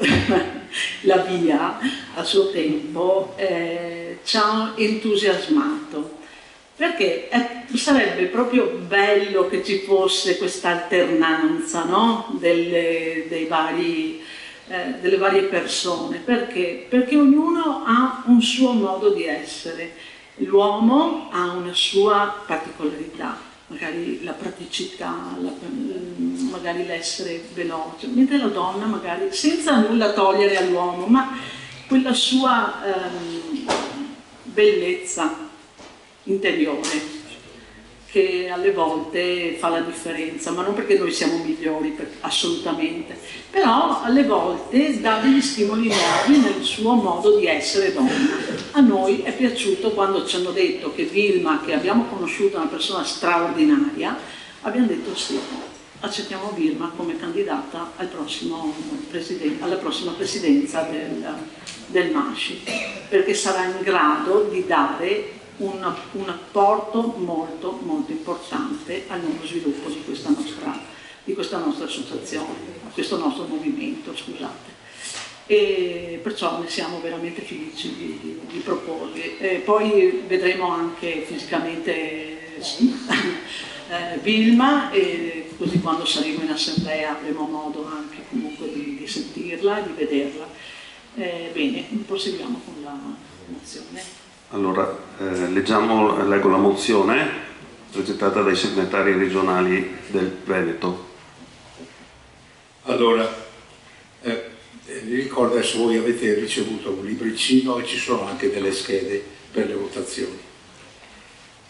la via a suo tempo, ci ha entusiasmato, perché sarebbe proprio bello che ci fosse questa alternanza, no? delle varie persone, perché ognuno ha un suo modo di essere. L'uomo ha una sua particolarità, magari la praticità, magari l'essere veloce, mentre la donna magari, senza nulla togliere all'uomo, ma quella sua bellezza interiore che alle volte fa la differenza, ma non perché noi siamo migliori, assolutamente, però alle volte dà degli stimoli nuovi nel suo modo di essere donna. A noi è piaciuto quando ci hanno detto che Vilma, che abbiamo conosciuto, è una persona straordinaria, abbiamo detto sì, accettiamo Vilma come candidata alla prossima presidenza del MASCI, perché sarà in grado di dare un apporto molto molto importante al nuovo sviluppo di questa nostra associazione, questo nostro movimento, scusate. E perciò ne siamo veramente felici di proporli. Poi vedremo anche fisicamente Vilma, e così quando saremo in assemblea avremo modo anche comunque di sentirla, di vederla. Bene, proseguiamo con la mozione. Allora, leggo la mozione presentata dai segretari regionali del Veneto. Allora, vi ricordo, adesso voi avete ricevuto un libricino e ci sono anche delle schede per le votazioni.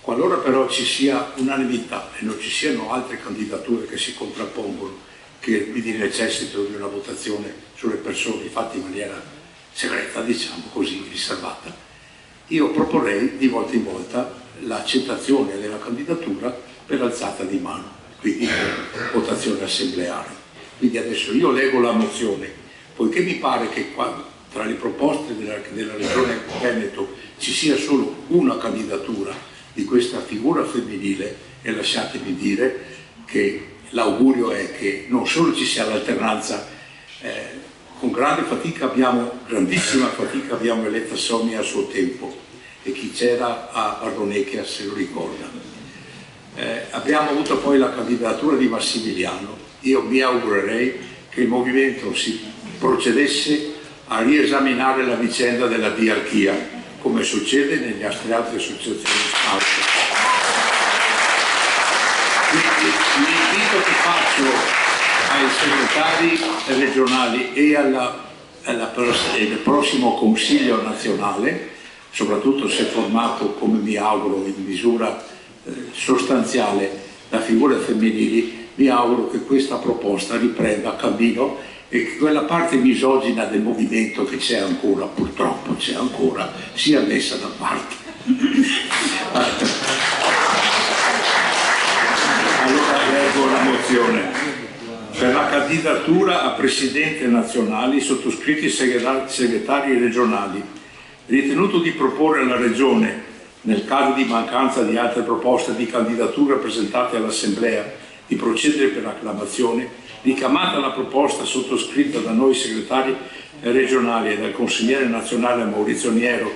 Qualora però ci sia unanimità e non ci siano altre candidature che si contrappongono, che quindi necessitano di una votazione sulle persone fatte in maniera segreta, diciamo così, riservata, io proporrei di volta in volta l'accettazione della candidatura per alzata di mano, quindi per votazione assembleare. Quindi adesso io leggo la mozione, poiché mi pare che tra le proposte della Regione Veneto ci sia solo una candidatura di questa figura femminile, e lasciatemi dire che l'augurio è che non solo ci sia l'alternanza, con grandissima fatica abbiamo eletta Sonia a suo tempo, e chi c'era a Bardonecchia se lo ricorda. Abbiamo avuto poi la candidatura di Massimiliano. Io mi augurerei che il movimento si procedesse a riesaminare la vicenda della diarchia, come succede nelle altre associazioni scout. L'invito che faccio ai segretari regionali e al prossimo Consiglio nazionale, soprattutto se formato, come mi auguro, in misura sostanziale da figure femminili, mi auguro che questa proposta riprenda cammino e che quella parte misogina del movimento che c'è ancora, purtroppo c'è ancora, sia messa da parte. Allora leggo la mozione. Per la candidatura a Presidente nazionale, sottoscritti segretari regionali, ritenuto di proporre alla Regione, nel caso di mancanza di altre proposte di candidatura presentate all'Assemblea, di procedere per acclamazione, ricamata la proposta sottoscritta da noi segretari regionali e dal consigliere nazionale Maurizio Niero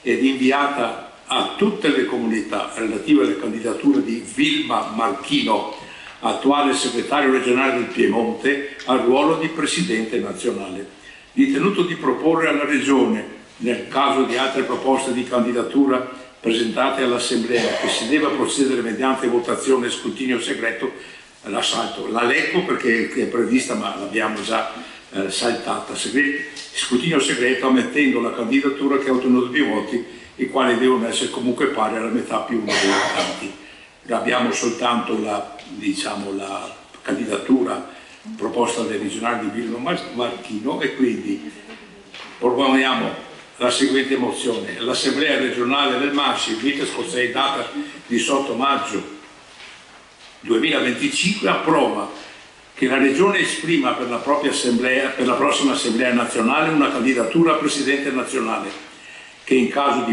ed inviata a tutte le comunità relative alle candidature di Vilma Marchino, attuale segretario regionale del Piemonte, al ruolo di Presidente nazionale. Ritenuto di proporre alla Regione, nel caso di altre proposte di candidatura presentate all'Assemblea, che si debba procedere mediante votazione e scrutinio segreto, la salto, la leggo perché è prevista ma l'abbiamo già saltata, scrutinio segreto ammettendo la candidatura che ha ottenuto più voti, i quali devono essere comunque pari alla metà più uno dei votanti. Abbiamo soltanto la candidatura proposta del regionale di Vilma Marchino, e quindi proponiamo la seguente mozione: l'Assemblea regionale del Marche, vita scorsa in data 18 maggio 2025, approva che la Regione esprima per la propria assemblea, per la prossima Assemblea nazionale, una candidatura a Presidente nazionale che in caso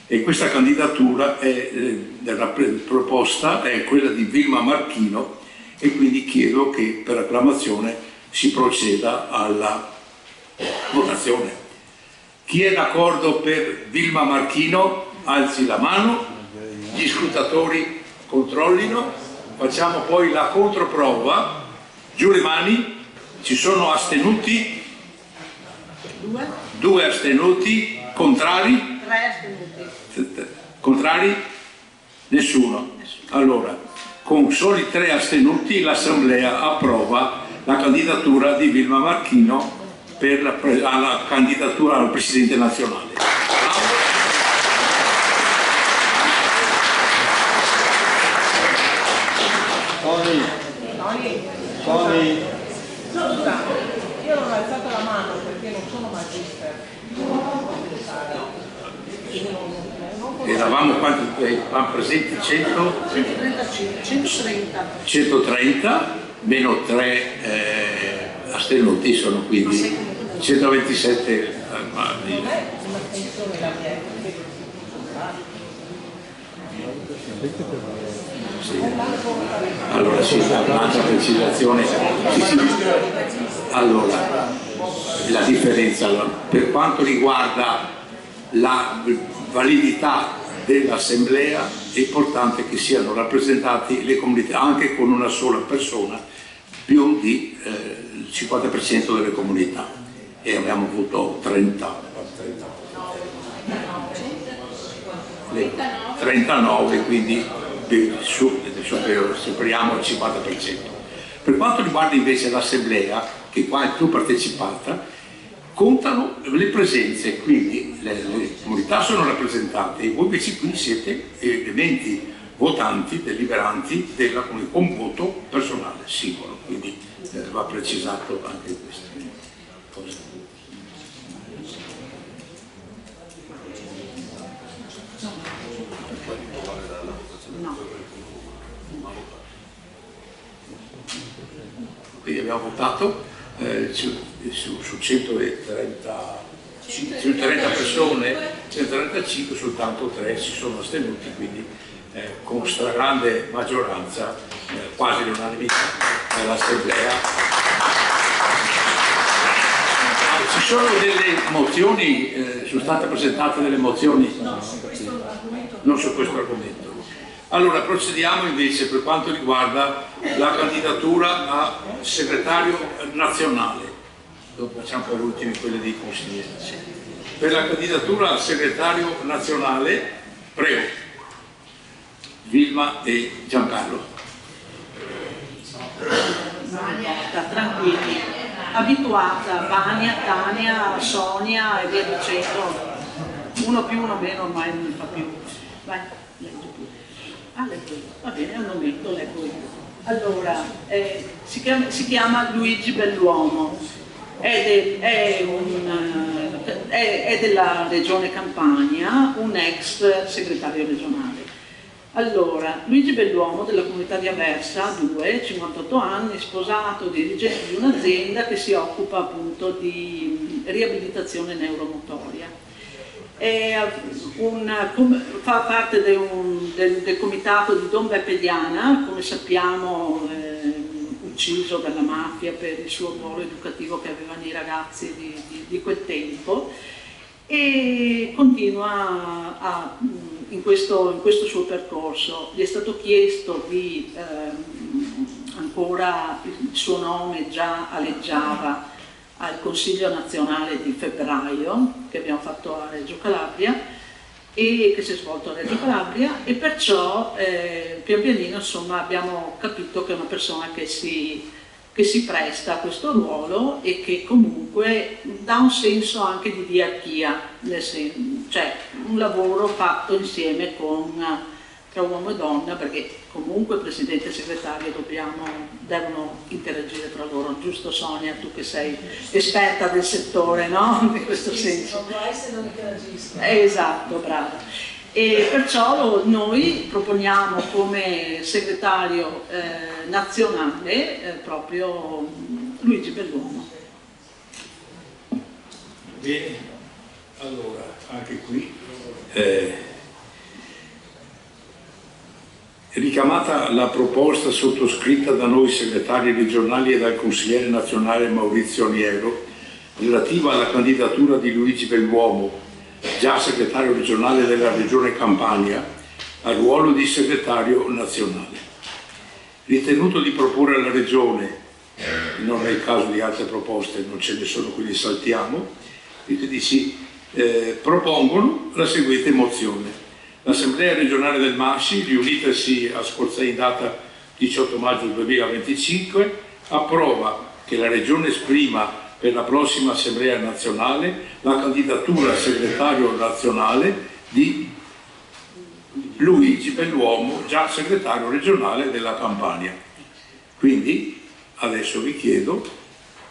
e questa candidatura della proposta è quella di Vilma Marchino, e quindi chiedo che per acclamazione si proceda alla votazione. Chi è d'accordo per Vilma Marchino alzi la mano, gli scrutatori controllino, facciamo poi la controprova, giù le mani. Ci sono astenuti? 2 astenuti. Contrari? 3 astenuti. Contrari? Nessuno. Allora, con soli 3 astenuti l'Assemblea approva la candidatura di Vilma Marchino per la candidatura al Presidente nazionale. Tony. Io non ho alzato la mano perché non sono magister. Eravamo quanti presenti? 130 meno 3 astenuti, sono quindi 127. Sì. Allora sì, un'altra precisazione. Sì. Allora, la differenza per quanto riguarda la validità dell'assemblea, è importante che siano rappresentati le comunità anche con una sola persona, più di il 50% delle comunità, e abbiamo avuto 39, quindi superiamo il 50%. Per quanto riguarda invece l'assemblea, che qua è più partecipata, contano le presenze, quindi le comunità sono rappresentate, voi invece qui siete elementi votanti, deliberanti della comunità, con voto personale, singolo, quindi va precisato anche questo. Quindi abbiamo votato su 130 persone, 135, soltanto 3 si sono astenuti, quindi con stragrande maggioranza, quasi l'unanimità dell'Assemblea. Ci sono delle mozioni, sono state presentate delle mozioni? Non su questo argomento. Allora procediamo invece per quanto riguarda la candidatura a segretario nazionale. Dopo facciamo per ultimi quelle dei consiglieri. Per la candidatura a segretario nazionale, prego, Vilma e Giancarlo. Tranquilli, abituata, Vania, Tania, Sonia e via dicendo, 1 più 1 meno ormai non fa più. Vai, leggi più. Leggo io. Va bene, è un momento, leggo io. Allora, si chiama Luigi Belluomo, è della regione Campania, un ex segretario regionale. Allora, Luigi Belluomo della comunità di Aversa, 58 anni, sposato, dirigente di un'azienda che si occupa appunto di riabilitazione neuromotoria. Fa parte del comitato di Don Beppe Diana, come sappiamo ucciso dalla mafia per il suo ruolo educativo che aveva nei ragazzi di quel tempo, e continua in questo suo percorso. Gli è stato chiesto di ancora il suo nome già aleggiava al Consiglio nazionale di febbraio che abbiamo fatto a Reggio Calabria e che si è svolto a Reggio Calabria, e perciò pian pianino insomma abbiamo capito che è una persona che si presta a questo ruolo e che comunque dà un senso anche di diarchia, cioè un lavoro fatto insieme con tra uomo e donna, perché comunque presidente e segretario devono interagire tra loro, giusto Sonia? Tu che sei esperta del settore, no? In questo senso. Non guai se non interagiscono. Esatto, brava. E perciò noi proponiamo come segretario nazionale proprio Luigi Belluomo. Bene, allora anche qui ricamata la proposta sottoscritta da noi segretari regionali e dal consigliere nazionale Maurizio Aniero relativa alla candidatura di Luigi Belluomo, già segretario regionale della regione Campania, al ruolo di segretario nazionale. Ritenuto di proporre alla regione, non è il caso di altre proposte, non ce ne sono, quindi saltiamo, quindi si propongono la seguente mozione. L'Assemblea regionale del Masci, riunitasi a Scorzè in data 18 maggio 2025, approva che la Regione esprima per la prossima Assemblea nazionale la candidatura a segretario nazionale di Luigi Belluomo, già segretario regionale della Campania. Quindi adesso vi chiedo,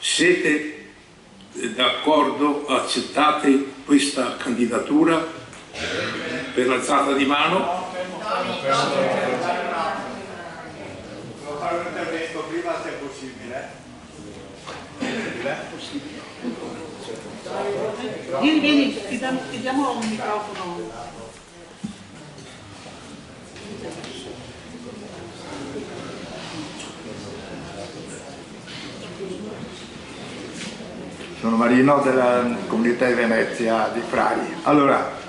siete d'accordo, accettate questa candidatura per alzata di mano? Devo fare un intervento prima se è possibile. Vieni, ti diamo un microfono. Sono Marino della Comunità di Venezia di Frari. Allora,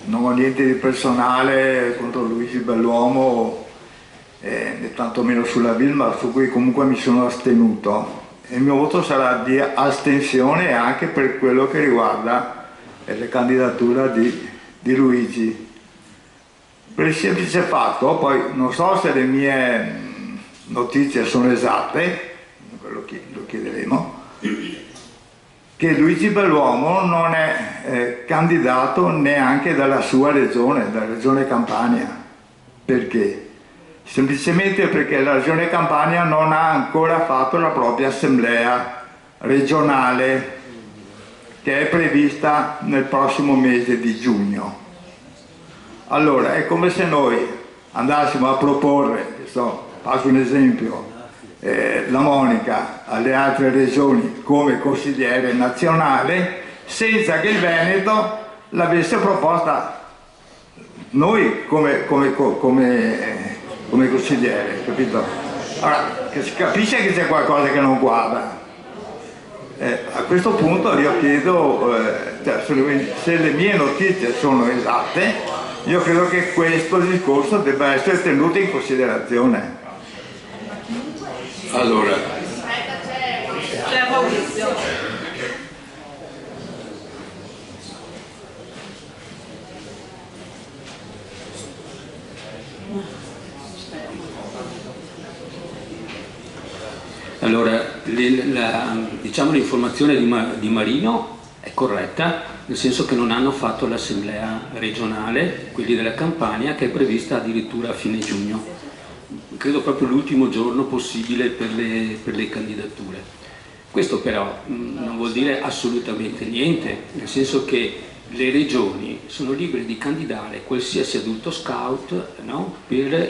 non ho niente di personale contro Luigi Belluomo, né tantomeno sulla VIL, ma su cui comunque mi sono astenuto. Il mio voto sarà di astensione anche per quello che riguarda la candidatura di Luigi. Per il semplice fatto, poi non so se le mie notizie sono esatte, lo chiederemo, che Luigi Belluomo non è candidato neanche dalla sua regione, dalla regione Campania. Perché? Semplicemente perché la regione Campania non ha ancora fatto la propria assemblea regionale, che è prevista nel prossimo mese di giugno. Allora è come se noi andassimo a proporre, faccio un esempio, la Monica alle altre regioni come consigliere nazionale senza che il Veneto l'avesse proposta noi come consigliere, capito? Allora, si capisce che c'è qualcosa che non quadra. A questo punto io chiedo, se le mie notizie sono esatte, io credo che questo discorso debba essere tenuto in considerazione. Allora, C'è Maurizio. Allora, diciamo l'informazione di Marino è corretta, nel senso che non hanno fatto l'assemblea regionale, quelli della Campania, che è prevista addirittura a fine giugno. Credo proprio l'ultimo giorno possibile per le candidature. Questo però non vuol dire assolutamente niente, nel senso che le regioni sono libere di candidare qualsiasi adulto scout, no? Per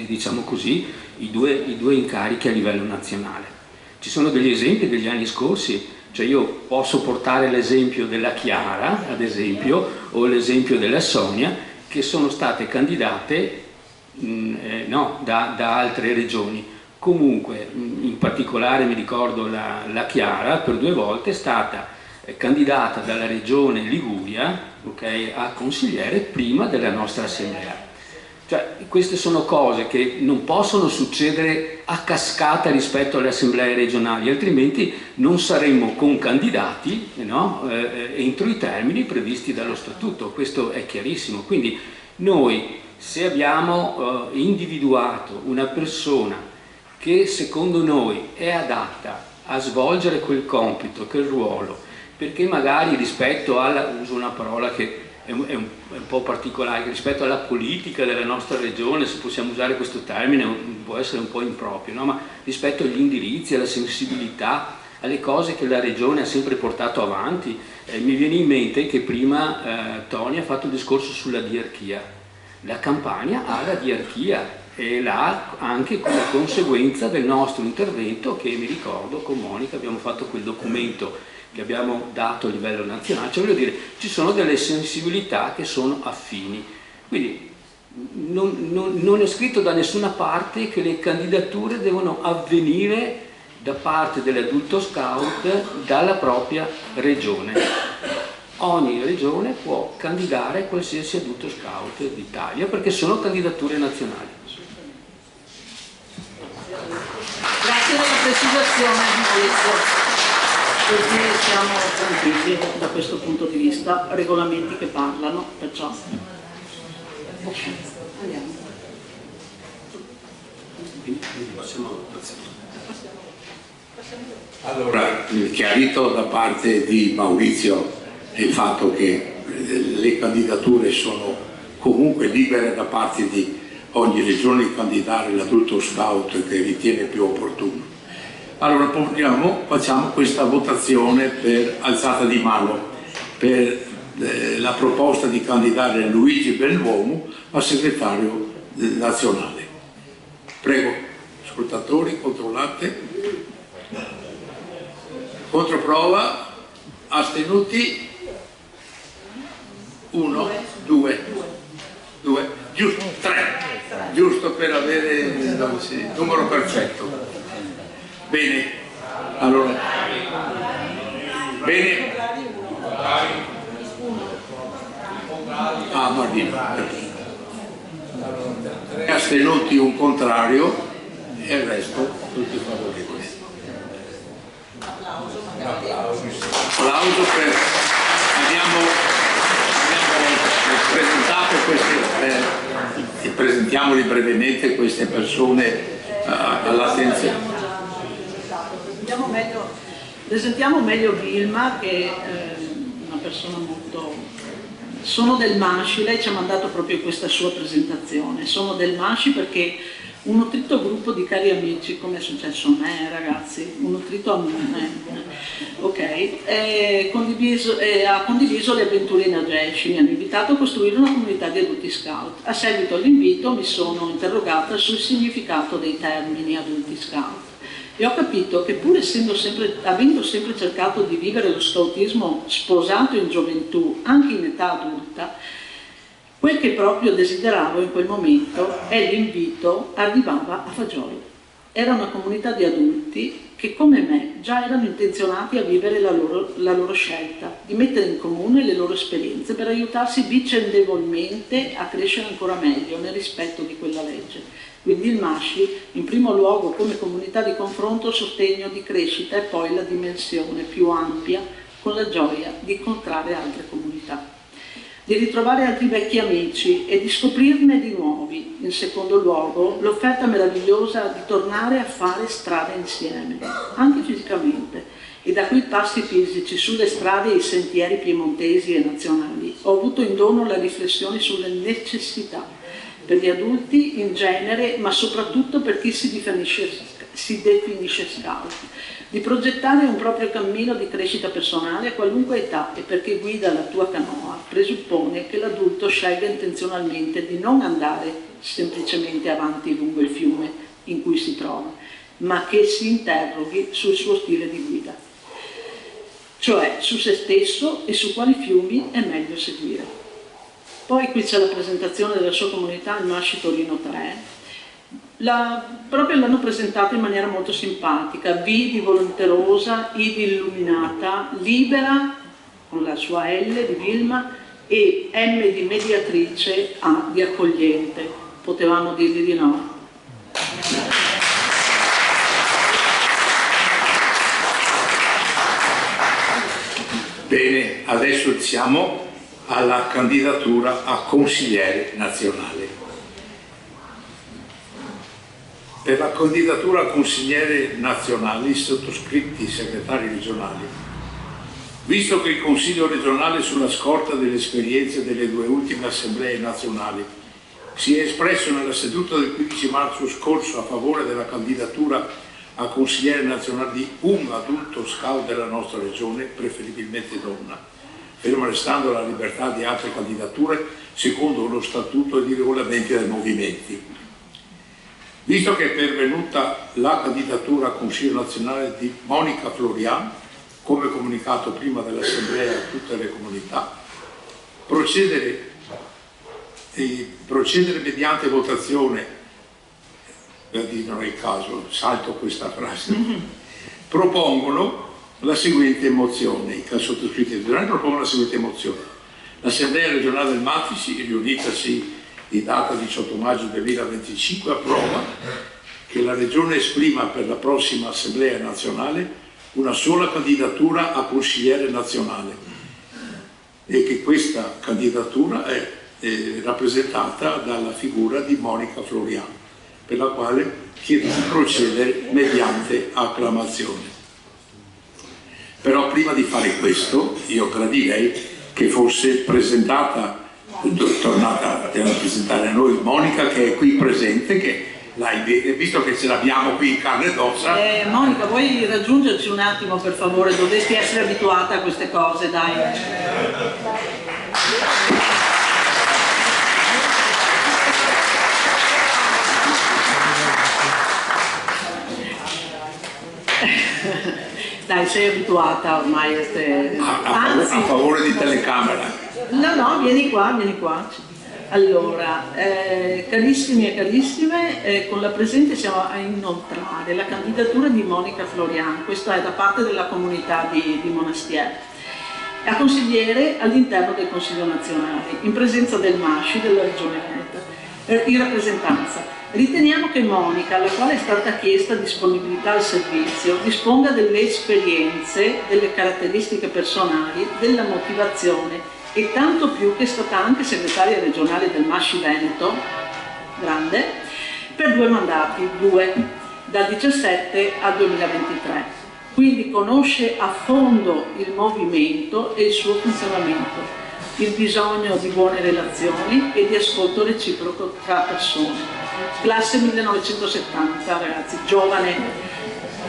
diciamo così, i due incarichi a livello nazionale. Ci sono degli esempi degli anni scorsi, cioè io posso portare l'esempio della Chiara, ad esempio, o l'esempio della Sonia, che sono state candidate da altre regioni. Comunque, in particolare mi ricordo la Chiara, per 2 volte è stata candidata dalla regione Liguria, okay, a consigliere prima della nostra assemblea. Cioè, queste sono cose che non possono succedere a cascata rispetto alle assemblee regionali, altrimenti non saremmo concandidati, no? Entro i termini previsti dallo statuto. Questo è chiarissimo. Quindi noi, se abbiamo individuato una persona che secondo noi è adatta a svolgere quel compito, quel ruolo, perché magari rispetto alla, uso una parola che è un po' particolare, che rispetto alla politica della nostra regione, se possiamo usare questo termine, può essere un po' improprio, no? Ma rispetto agli indirizzi, alla sensibilità, alle cose che la regione ha sempre portato avanti, mi viene in mente che prima Tony ha fatto il discorso sulla diarchia. La Campania ha la diarchia e l'ha anche come conseguenza del nostro intervento, che mi ricordo con Monica abbiamo fatto quel documento che abbiamo dato a livello nazionale, cioè voglio dire, ci sono delle sensibilità che sono affini, quindi non è scritto da nessuna parte che le candidature devono avvenire da parte dell'adulto scout dalla propria regione. Ogni regione può candidare qualsiasi adulto scout d'Italia perché sono candidature nazionali. Grazie della precisazione di questo. Così siamo tranquilli da questo punto di vista, regolamenti che parlano, perciò. Andiamo. Allora, chiarito da parte di Maurizio il fatto che le candidature sono comunque libere da parte di ogni regione di candidare l'adulto scout che ritiene più opportuno. Allora facciamo questa votazione per alzata di mano per la proposta di candidare Luigi Belluomo a segretario nazionale. Prego, ascoltatori, controllate. Controprova, astenuti, 1, 2, giusto, 3, giusto per avere il numero perfetto. Bene, allora, bene, Martino, astenuti, un contrario e il resto tutti favorevoli. Applauso per abbiamo presentato queste presentiamoli brevemente queste persone all'attenzione. Presentiamo meglio Vilma, che è una persona molto... Sono del Masci, lei ci ha mandato proprio questa sua presentazione. Sono del Masci perché un nutrito gruppo di cari amici, come è successo a me ragazzi, un nutrito a me, ok, ha condiviso le avventure in Ageshi, mi hanno invitato a costruire una comunità di adulti scout. A seguito all'invito mi sono interrogata sul significato dei termini adulti scout. E ho capito che pur avendo sempre cercato di vivere lo scoutismo sposato in gioventù, anche in età adulta, quel che proprio desideravo in quel momento è l'invito arrivava a Fagioli. Era una comunità di adulti che come me già erano intenzionati a vivere la loro scelta, di mettere in comune le loro esperienze per aiutarsi vicendevolmente a crescere ancora meglio nel rispetto di quella legge. Quindi il Masci, in primo luogo come comunità di confronto, sostegno di crescita e poi la dimensione più ampia con la gioia di incontrare altre comunità, di ritrovare altri vecchi amici e di scoprirne di nuovi. In secondo luogo l'offerta meravigliosa di tornare a fare strada insieme, anche fisicamente, e da quei passi fisici sulle strade e i sentieri piemontesi e nazionali ho avuto in dono la riflessione sulle necessità per gli adulti in genere, ma soprattutto per chi si definisce scout, di progettare un proprio cammino di crescita personale a qualunque età, e per chi guida la tua canoa presuppone che l'adulto scelga intenzionalmente di non andare semplicemente avanti lungo il fiume in cui si trova, ma che si interroghi sul suo stile di guida, cioè su se stesso e su quali fiumi è meglio seguire. Poi qui c'è la presentazione della sua comunità, il Masci Torino 3. Proprio l'hanno presentata in maniera molto simpatica, V di volenterosa, I di illuminata, libera con la sua L di Vilma e M di mediatrice, A di accogliente. Potevamo dirgli di no? Bene, adesso siamo alla candidatura a consigliere nazionale. Per la candidatura a consigliere nazionale i sottoscritti segretari regionali Visto che il Consiglio regionale, sulla scorta delle esperienze delle due ultime assemblee nazionali, si è espresso nella seduta del 15 marzo scorso a favore della candidatura a consigliere nazionale di un adulto scout della nostra regione, preferibilmente donna, ferma restando la libertà di altre candidature secondo lo statuto e i regolamenti dei movimenti. Visto che è pervenuta la candidatura a Consiglio nazionale di Monica Florian, come comunicato prima dell'Assemblea a tutte le comunità, procedere mediante votazione, non è il caso, salto questa frase, propongono la seguente mozione, i sottoscritti regionali propongono la seguente mozione: l'Assemblea regionale del Matrici, riunitasi in data 18 maggio 2025, approva che la Regione esprima per la prossima Assemblea nazionale una sola candidatura a consigliere nazionale e che questa candidatura è rappresentata dalla figura di Monica Florian, per la quale chiedo di procedere mediante acclamazione. Però prima di fare questo io gradirei che fosse presentata, tornata a presentare a noi Monica, che è qui presente, che visto che ce l'abbiamo qui in carne ed ossa. Monica, vuoi raggiungerci un attimo per favore? Dovresti essere abituata a queste cose, dai. Dai, sei abituata ormai a queste... Anzi, a favore di telecamera. No, vieni qua. Allora, carissimi e carissime, con la presente siamo a inoltrare la candidatura di Monica Florian, questa è da parte della comunità di Monastier, a consigliere all'interno del Consiglio nazionale, in presenza del MASCI della Regione Veneto, in rappresentanza. Riteniamo che Monica, alla quale è stata chiesta disponibilità al servizio, disponga delle esperienze, delle caratteristiche personali, della motivazione, e tanto più che è stata anche segretaria regionale del MASCI Veneto, grande, per 2 mandati, dal 17 al 2023. Quindi conosce a fondo il movimento e il suo funzionamento, il bisogno di buone relazioni e di ascolto reciproco tra persone. Classe 1970, ragazzi, giovane.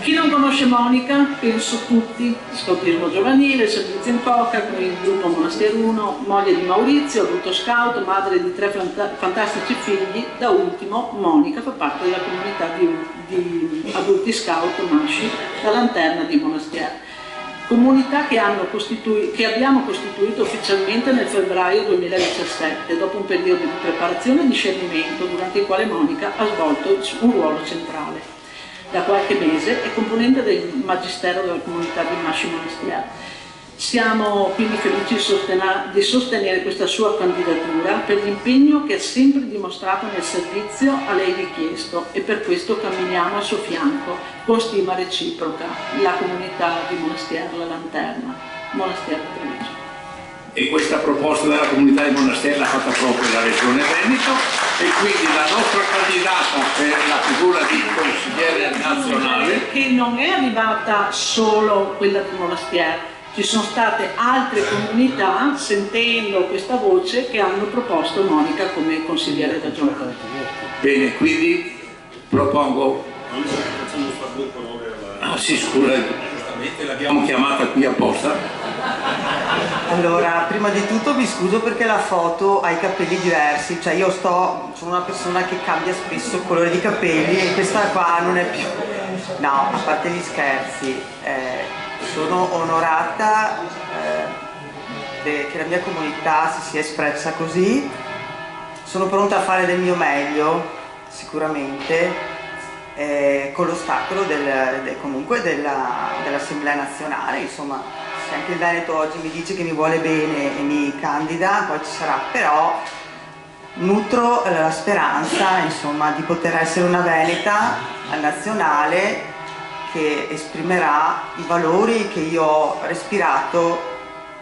Chi non conosce Monica, penso tutti, scoutismo giovanile, servizio in Coca, con il gruppo Monastier 1, moglie di Maurizio, adulto scout, madre di 3 fantastici figli. Da ultimo, Monica fa parte della comunità di adulti scout MASCI, la Lanterna di Monastier. Comunità che abbiamo costituito ufficialmente nel febbraio 2017, dopo un periodo di preparazione e discernimento durante il quale Monica ha svolto un ruolo centrale. Da qualche mese è componente del Magistero della comunità di MASCI Monastier. Siamo quindi felici di sostenere questa sua candidatura per l'impegno che ha sempre dimostrato nel servizio a lei richiesto, e per questo camminiamo al suo fianco con stima reciproca, la comunità di Monastier, la Lanterna, Monastier di Treviso. E questa proposta della comunità di Monastier l'ha fatta proprio la Regione Veneto, e quindi la nostra candidata per la figura di consigliere nazionale, che non è arrivata solo quella di Monastier, ci sono state altre comunità, sentendo questa voce, che hanno proposto Monica come consigliere regionale. Bene, quindi propongo... sì, scusa, giustamente l'abbiamo chiamata qui apposta. Allora, prima di tutto vi scuso perché la foto ha i capelli diversi, cioè io sono una persona che cambia spesso il colore di capelli e questa qua non è più... No, a parte gli scherzi, sono onorata che la mia comunità si sia espressa così, sono pronta a fare del mio meglio, sicuramente, con l'ostacolo comunque dell'Assemblea nazionale, insomma. Se anche il Veneto oggi mi dice che mi vuole bene e mi candida, poi ci sarà, però nutro la speranza, insomma, di poter essere una veneta nazionale che esprimerà i valori che io ho respirato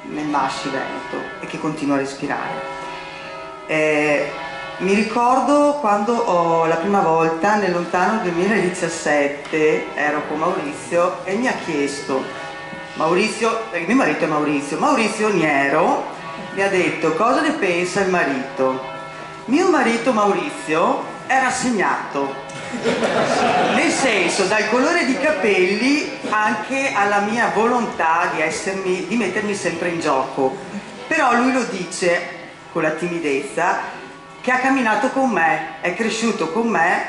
nel MASCI Veneto e che continuo a respirare. Mi ricordo quando la prima volta, nel lontano 2017, ero con Maurizio e mi ha chiesto: Maurizio, perché mio marito è Maurizio Niero, mi ha detto cosa ne pensa il marito. Mio marito Maurizio è rassegnato, nel senso, dal colore di capelli anche alla mia volontà di mettermi sempre in gioco. Però lui lo dice con la timidezza che ha camminato con me, è cresciuto con me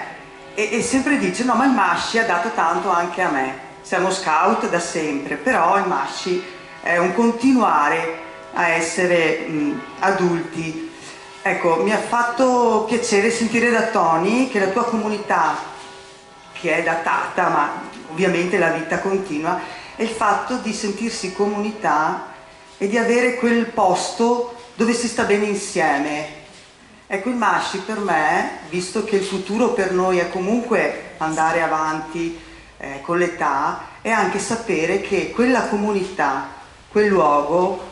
e sempre dice no, ma il Masci ha dato tanto anche a me. Siamo scout da sempre, però il Masci è un continuare a essere adulti. Ecco, mi ha fatto piacere sentire da Tony che la tua comunità, che è datata, ma ovviamente la vita continua, è il fatto di sentirsi comunità e di avere quel posto dove si sta bene insieme. Ecco, il Masci per me, visto che il futuro per noi è comunque andare avanti con l'età, è anche sapere che quella comunità, quel luogo,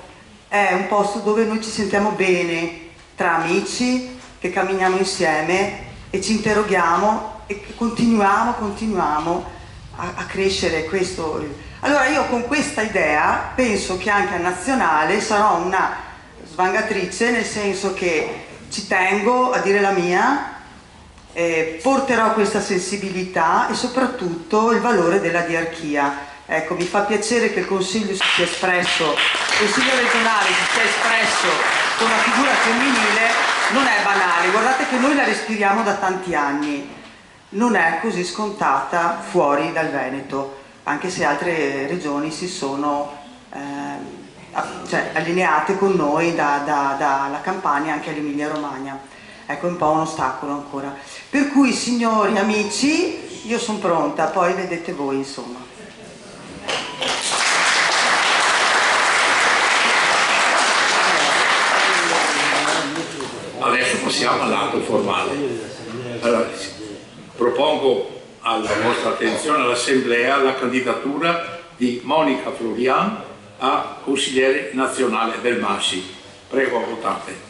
è un posto dove noi ci sentiamo bene, tra amici, che camminiamo insieme e ci interroghiamo e che continuiamo a crescere. Questo. Allora io con questa idea penso che anche a Nazionale sarò una svangatrice, nel senso che ci tengo a dire la mia, porterò questa sensibilità e soprattutto il valore della diarchia. Ecco, mi fa piacere che il Consiglio si sia espresso, il Consiglio regionale si sia espresso con una figura femminile, non è banale, guardate che noi la respiriamo da tanti anni, non è così scontata fuori dal Veneto, anche se altre regioni si sono allineate con noi dalla Campania anche all'Emilia Romagna. Ecco, è un po' un ostacolo ancora. Per cui, signori amici, io sono pronta, poi vedete voi, insomma. Adesso passiamo all'atto formale. Allora, propongo alla vostra attenzione, all'Assemblea, la candidatura di Monica Florian a consigliere nazionale del Masci. Prego, votate.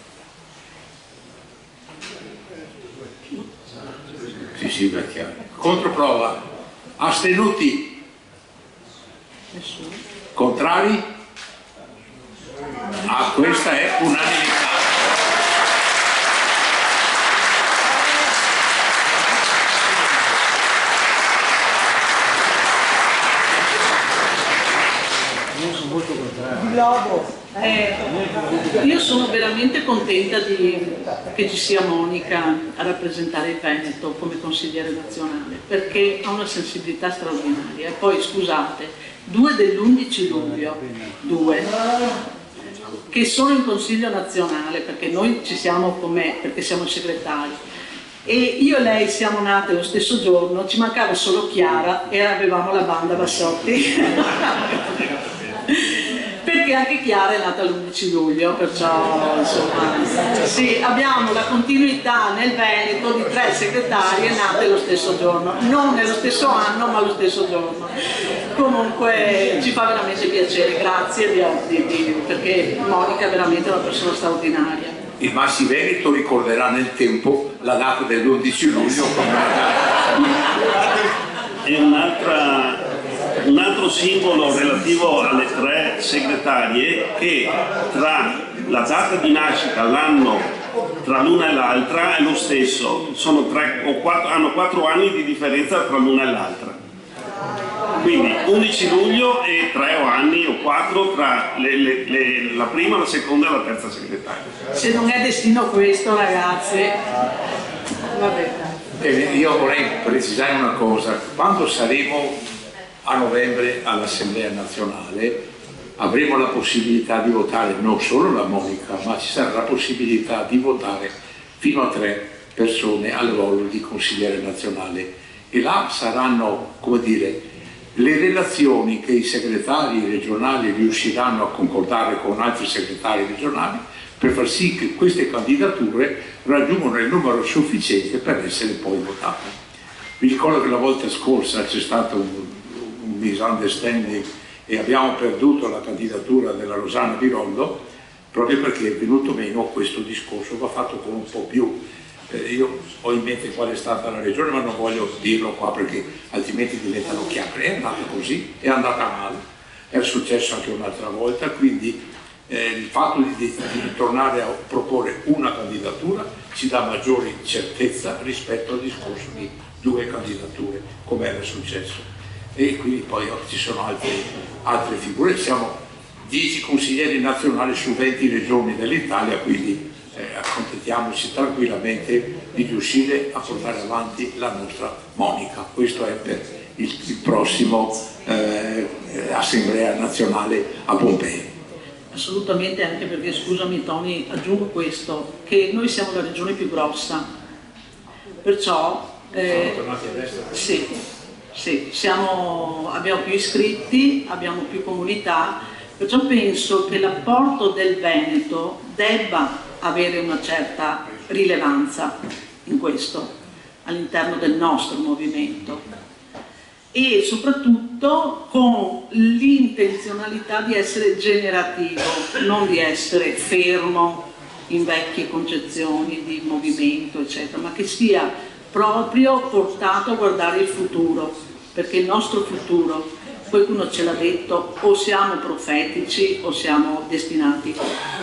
Sì, è chiaro. Controprova. Astenuti? Contrari? Questa è unanimità. Io sono veramente contenta che ci sia Monica a rappresentare il Veneto come consigliere nazionale, perché ha una sensibilità straordinaria. E poi scusate, 2 dell'11 luglio, 2 che sono in Consiglio nazionale, perché noi ci siamo con me, perché siamo segretari, e io e lei siamo nate lo stesso giorno, ci mancava solo Chiara e avevamo la banda Bassotti. Perché anche Chiara è nata l'11 luglio, perciò insomma sì, abbiamo la continuità nel Veneto di 3 segretarie nate lo stesso giorno, non nello stesso anno ma lo stesso giorno. Comunque ci fa veramente piacere, grazie perché Monica è veramente una persona straordinaria. Il Massi Veneto ricorderà nel tempo la data dell'11 luglio come è un altro simbolo relativo alle 3 segretarie che tra la data di nascita, l'anno tra l'una e l'altra è lo stesso, sono 3 o 4, hanno 4 anni di differenza tra l'una e l'altra. Quindi 11 luglio e 3 anni o 4 tra la prima, la seconda e la terza segretaria. Se non è destino questo, ragazzi, vabbè. Io vorrei precisare una cosa: quando saremo a novembre all'Assemblea nazionale avremo la possibilità di votare non solo la Monica, ma ci sarà la possibilità di votare fino a 3 persone al ruolo di consigliere nazionale, e là saranno, come dire, le relazioni che i segretari regionali riusciranno a concordare con altri segretari regionali per far sì che queste candidature raggiungano il numero sufficiente per essere poi votate. Vi ricordo che la volta scorsa c'è stato un misunderstanding e abbiamo perduto la candidatura della Rosanna Biroldo proprio perché è venuto meno questo discorso, va fatto con un po' più. Io ho in mente qual è stata la regione, ma non voglio dirlo qua perché altrimenti diventano chiacchiere. È andata così, è andata male. Era successo anche un'altra volta, quindi il fatto di tornare a proporre una candidatura ci dà maggiore certezza rispetto al discorso di 2 candidature, come era successo. E quindi poi ci sono altre figure. Siamo 10 consiglieri nazionali su 20 regioni dell'Italia, quindi accontentiamoci tranquillamente di riuscire a portare avanti la nostra Monica. Questo è per il prossimo Assemblea nazionale a Pompei. Assolutamente, anche perché, scusami Tony, aggiungo questo, che noi siamo la regione più grossa, perciò sì, abbiamo più iscritti, abbiamo più comunità, perciò penso che l'apporto del Veneto debba avere una certa rilevanza in questo, all'interno del nostro movimento, e soprattutto con l'intenzionalità di essere generativo, non di essere fermo in vecchie concezioni di movimento, eccetera, ma che sia proprio portato a guardare il futuro, perché il nostro futuro, qualcuno ce l'ha detto, o siamo profetici o siamo destinati,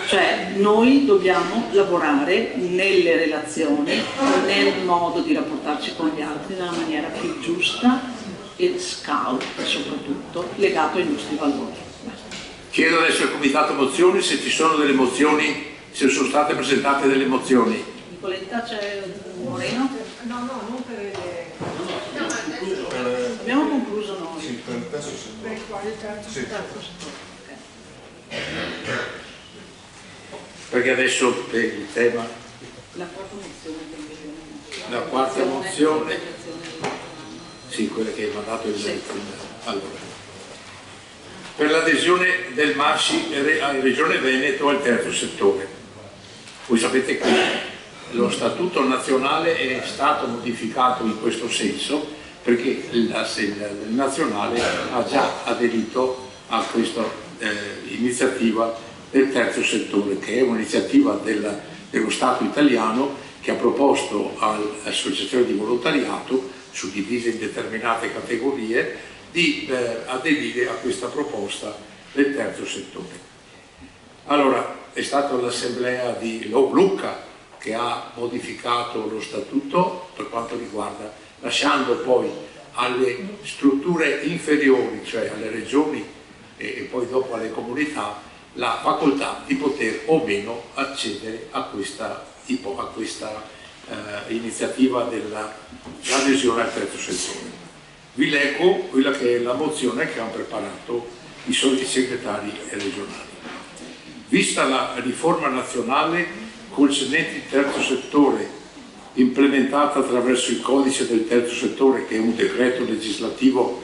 cioè noi dobbiamo lavorare nelle relazioni, nel modo di rapportarci con gli altri nella maniera più giusta e scout soprattutto, legato ai nostri valori. Chiedo adesso al Comitato Mozioni se ci sono delle mozioni, se sono state presentate delle mozioni. Nicoletta, c'è un Moreno? No, non per le... Abbiamo concluso noi. Sì, per il terzo settore. Sì. Perché adesso il tema... La quarta mozione. La quarta mozione... Sì, quella che hai mandato il allora. Per l'adesione del MASCI a Regione Veneto al terzo settore. Voi sapete che lo Statuto nazionale è stato modificato in questo senso perché il nazionale ha già aderito a questa iniziativa del terzo settore, che è un'iniziativa dello Stato italiano che ha proposto all'associazione di volontariato, suddivise in determinate categorie, di aderire a questa proposta del terzo settore. Allora, è stata l'assemblea di Lucca che ha modificato lo statuto per quanto riguarda, lasciando poi alle strutture inferiori, cioè alle regioni e poi dopo alle comunità, la facoltà di poter o meno accedere a questa iniziativa dell'adesione al terzo settore. Vi leggo quella che è la mozione che hanno preparato i soliti segretari regionali. Vista la riforma nazionale concernente il terzo settore implementata attraverso il codice del terzo settore, che è un decreto legislativo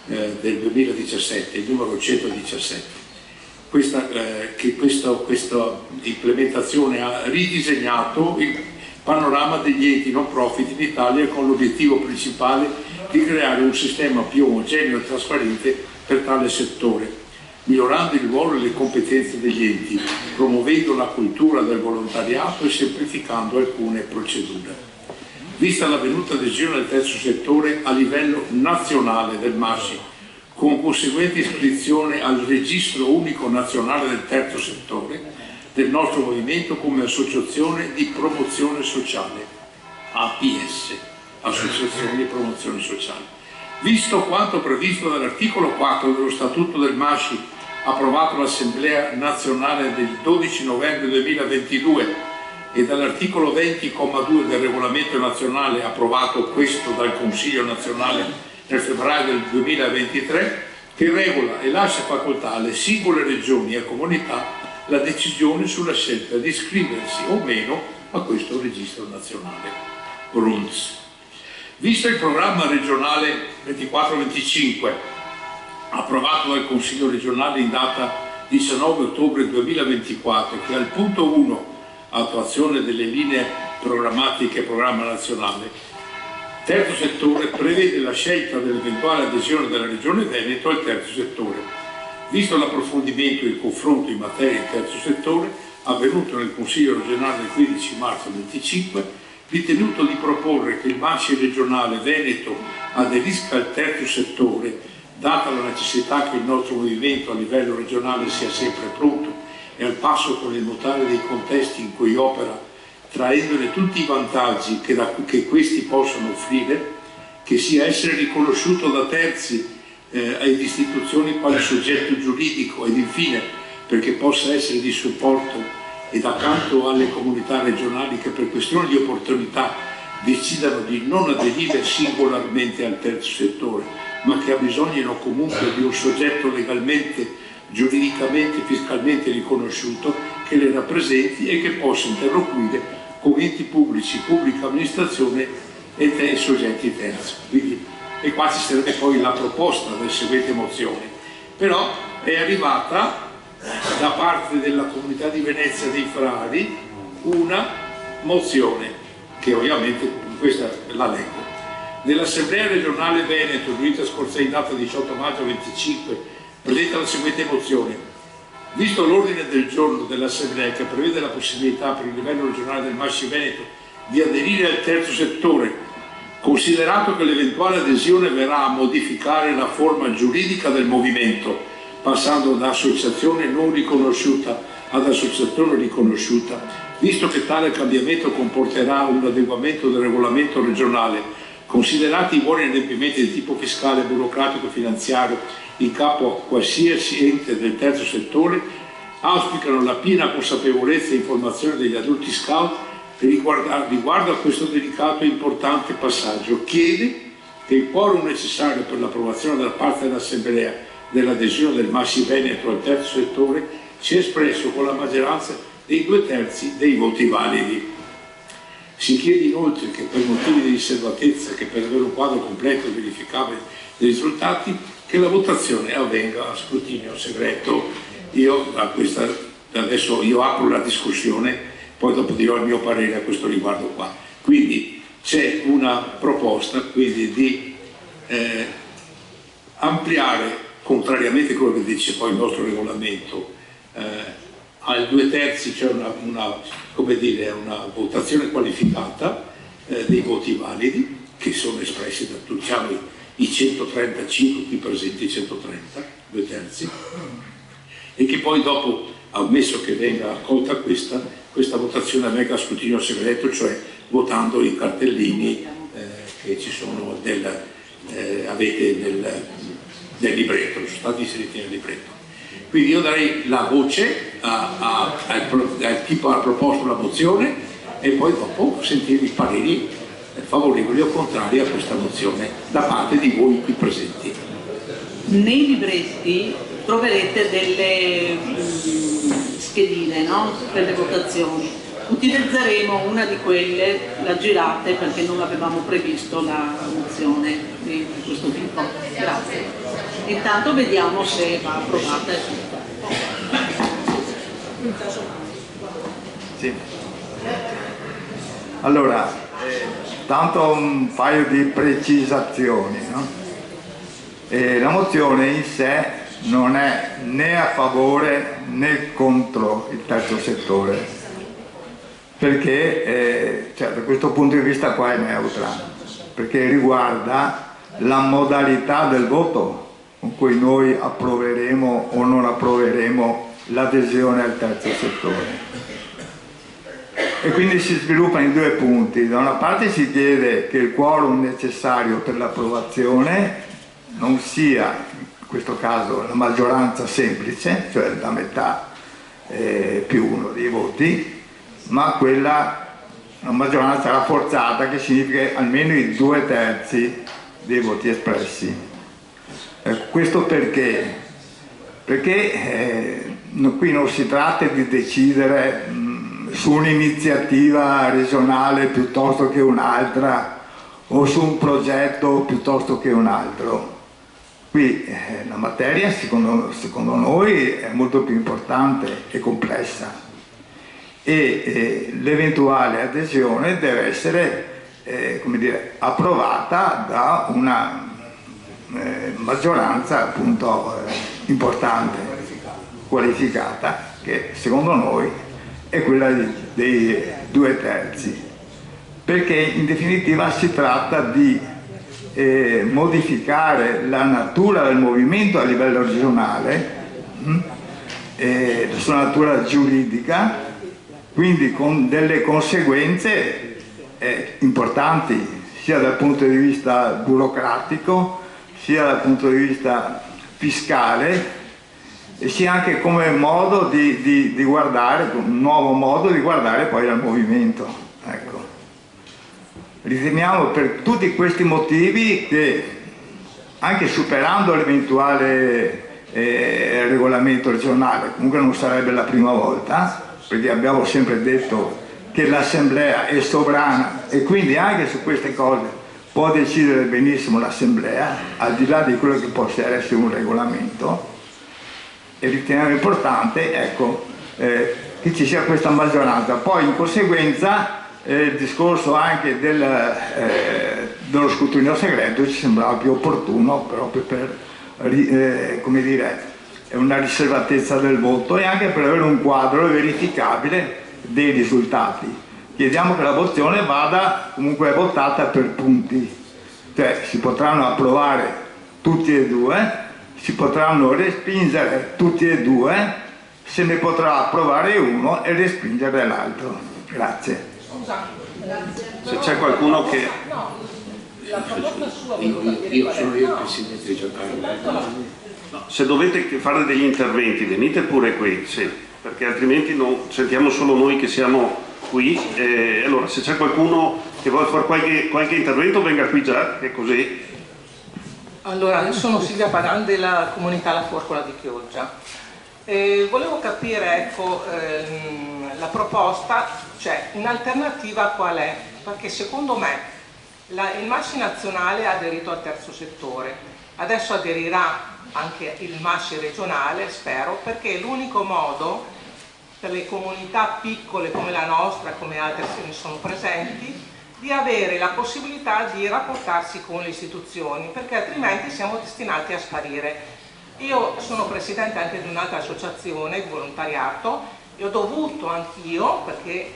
del 2017, il numero 117, questa implementazione ha ridisegnato il panorama degli enti non profit in Italia con l'obiettivo principale di creare un sistema più omogeneo e trasparente per tale settore, migliorando il ruolo e le competenze degli enti, promuovendo la cultura del volontariato e semplificando alcune procedure. Vista l'avvenuta adesione al terzo settore a livello nazionale del MASCI, con conseguente iscrizione al registro unico nazionale del terzo settore del nostro movimento come associazione di promozione sociale, APS, associazione di promozione sociale. Visto quanto previsto dall'articolo 4 dello Statuto del MASCI, approvato all'Assemblea nazionale del 12 novembre 2022 e dall'articolo 20,2 del regolamento nazionale, approvato questo dal Consiglio nazionale nel febbraio del 2023, che regola e lascia facoltà alle singole regioni e comunità la decisione sulla scelta di iscriversi o meno a questo registro nazionale, RUNTS. Visto il programma regionale 24-25, approvato dal Consiglio regionale in data 19 ottobre 2024, che al punto 1, attuazione delle linee programmatiche e programma nazionale, terzo settore prevede la scelta dell'eventuale adesione della Regione Veneto al terzo settore. Visto l'approfondimento e il confronto in materia di terzo settore, avvenuto nel Consiglio regionale del 15 marzo 2025, ritenuto di proporre che il MASCI regionale Veneto aderisca al terzo settore data la necessità che il nostro movimento a livello regionale sia sempre pronto e al passo con il mutare dei contesti in cui opera, traendone tutti i vantaggi che questi possono offrire, che sia essere riconosciuto da terzi ed istituzioni quale soggetto giuridico ed infine perché possa essere di supporto ed accanto alle comunità regionali che per questioni di opportunità decidano di non aderire singolarmente al terzo settore, ma che abbisognino comunque di un soggetto legalmente, giuridicamente, fiscalmente riconosciuto che le rappresenti e che possa interloquire con enti pubblici, pubblica amministrazione e soggetti terzi. Quindi, e qua ci sarebbe poi la proposta delle seguenti mozioni, però è arrivata da parte della Comunità di Venezia dei Frari una mozione che ovviamente questa la leggo. Nell'Assemblea regionale Veneto, riunita scorsa in data 18 maggio 25, presenta la seguente mozione: visto l'ordine del giorno dell'Assemblea che prevede la possibilità per il livello regionale del Massi Veneto di aderire al terzo settore, considerato che l'eventuale adesione verrà a modificare la forma giuridica del movimento, passando da associazione non riconosciuta ad associazione riconosciuta, visto che tale cambiamento comporterà un adeguamento del regolamento regionale, considerati i buoni adempimenti di tipo fiscale, burocratico e finanziario in capo a qualsiasi ente del terzo settore, auspicano la piena consapevolezza e informazione degli adulti scout riguardo a questo delicato e importante passaggio. Chiede che il quorum necessario per l'approvazione da parte dell'Assemblea dell'adesione del Massi Veneto al terzo settore sia espresso con la maggioranza dei 2/3 dei voti validi. Si chiede inoltre che per motivi di riservatezza e che per avere un quadro completo e verificabile dei risultati, che la votazione avvenga a scrutinio segreto. Adesso io apro la discussione, poi dopo dirò il mio parere a questo riguardo qua. Quindi c'è una proposta quindi di ampliare, contrariamente a quello che dice poi il nostro regolamento, ai 2/3 c'è una votazione qualificata dei voti validi che sono espressi da tutti, diciamo, i 135 qui presenti, 130, 2/3, e che poi dopo, ammesso che venga accolta questa votazione avvenga a scrutinio segreto, cioè votando i cartellini che ci sono avete nel libretto, sono stati inseriti nel libretto. Quindi io darei la voce al tipo ha proposto la mozione e poi dopo sentire i pareri favorevoli o contrari a questa mozione da parte di voi qui presenti. Nei libretti troverete delle schedine, no? Per le votazioni. Utilizzeremo una di quelle, la girate perché non avevamo previsto la mozione di questo tipo. Grazie. Intanto vediamo se va approvata e tutto. Sì. Allora, tanto un paio di precisazioni, no? La mozione in sé non è né a favore né contro il terzo settore, perché da questo punto di vista qua è neutra, perché riguarda la modalità del voto con cui noi approveremo o non approveremo l'adesione al terzo settore. E quindi si sviluppa in due punti. Da una parte si chiede che il quorum necessario per l'approvazione non sia, in questo caso, la maggioranza semplice, cioè la metà più uno dei voti, ma la maggioranza rafforzata, che significa almeno i 2/3 dei voti espressi. Questo perché? Perché qui non si tratta di decidere su un'iniziativa regionale piuttosto che un'altra o su un progetto piuttosto che un altro. Qui la materia secondo noi è molto più importante e complessa e l'eventuale adesione deve essere approvata da una maggioranza appunto importante, qualificata, che secondo noi è quella dei 2/3, perché in definitiva si tratta di modificare la natura del movimento a livello regionale, la sua natura giuridica, quindi con delle conseguenze importanti sia dal punto di vista burocratico sia dal punto di vista fiscale e sia anche come modo di guardare, un nuovo modo di guardare poi al movimento. Ecco. Riteniamo per tutti questi motivi che anche superando l'eventuale regolamento regionale, comunque non sarebbe la prima volta, perché abbiamo sempre detto che l'Assemblea è sovrana e quindi anche su queste cose può decidere benissimo l'Assemblea, al di là di quello che possa essere un regolamento, e riteniamo importante, ecco, che ci sia questa maggioranza. Poi in conseguenza il discorso anche dello scrutinio segreto ci sembrava più opportuno proprio per come dire, una riservatezza del voto e anche per avere un quadro verificabile dei risultati. Chiediamo che la votazione vada comunque votata per punti, cioè si potranno approvare tutti e due, si potranno respingere tutti e due, se ne potrà approvare uno e respingere l'altro. Grazie. Se c'è qualcuno che... La proposta sua Io sono io il Presidente di Giancarlo. Se dovete fare degli interventi venite pure qui, sì, perché altrimenti non sentiamo solo noi che siamo qui. Allora se c'è qualcuno che vuole fare qualche intervento venga qui già, che così. Allora, io sono Silvia Pagan della comunità La Forcola di Chioggia. Volevo capire, ecco, la proposta, cioè in alternativa qual è? Perché secondo me il MASCI nazionale ha aderito al terzo settore, adesso aderirà anche il MASCI regionale, spero, perché è l'unico modo per le comunità piccole come la nostra, come altre che ne sono presenti, di avere la possibilità di rapportarsi con le istituzioni, perché altrimenti siamo destinati a sparire. Io sono presidente anche di un'altra associazione di volontariato e ho dovuto anch'io, perché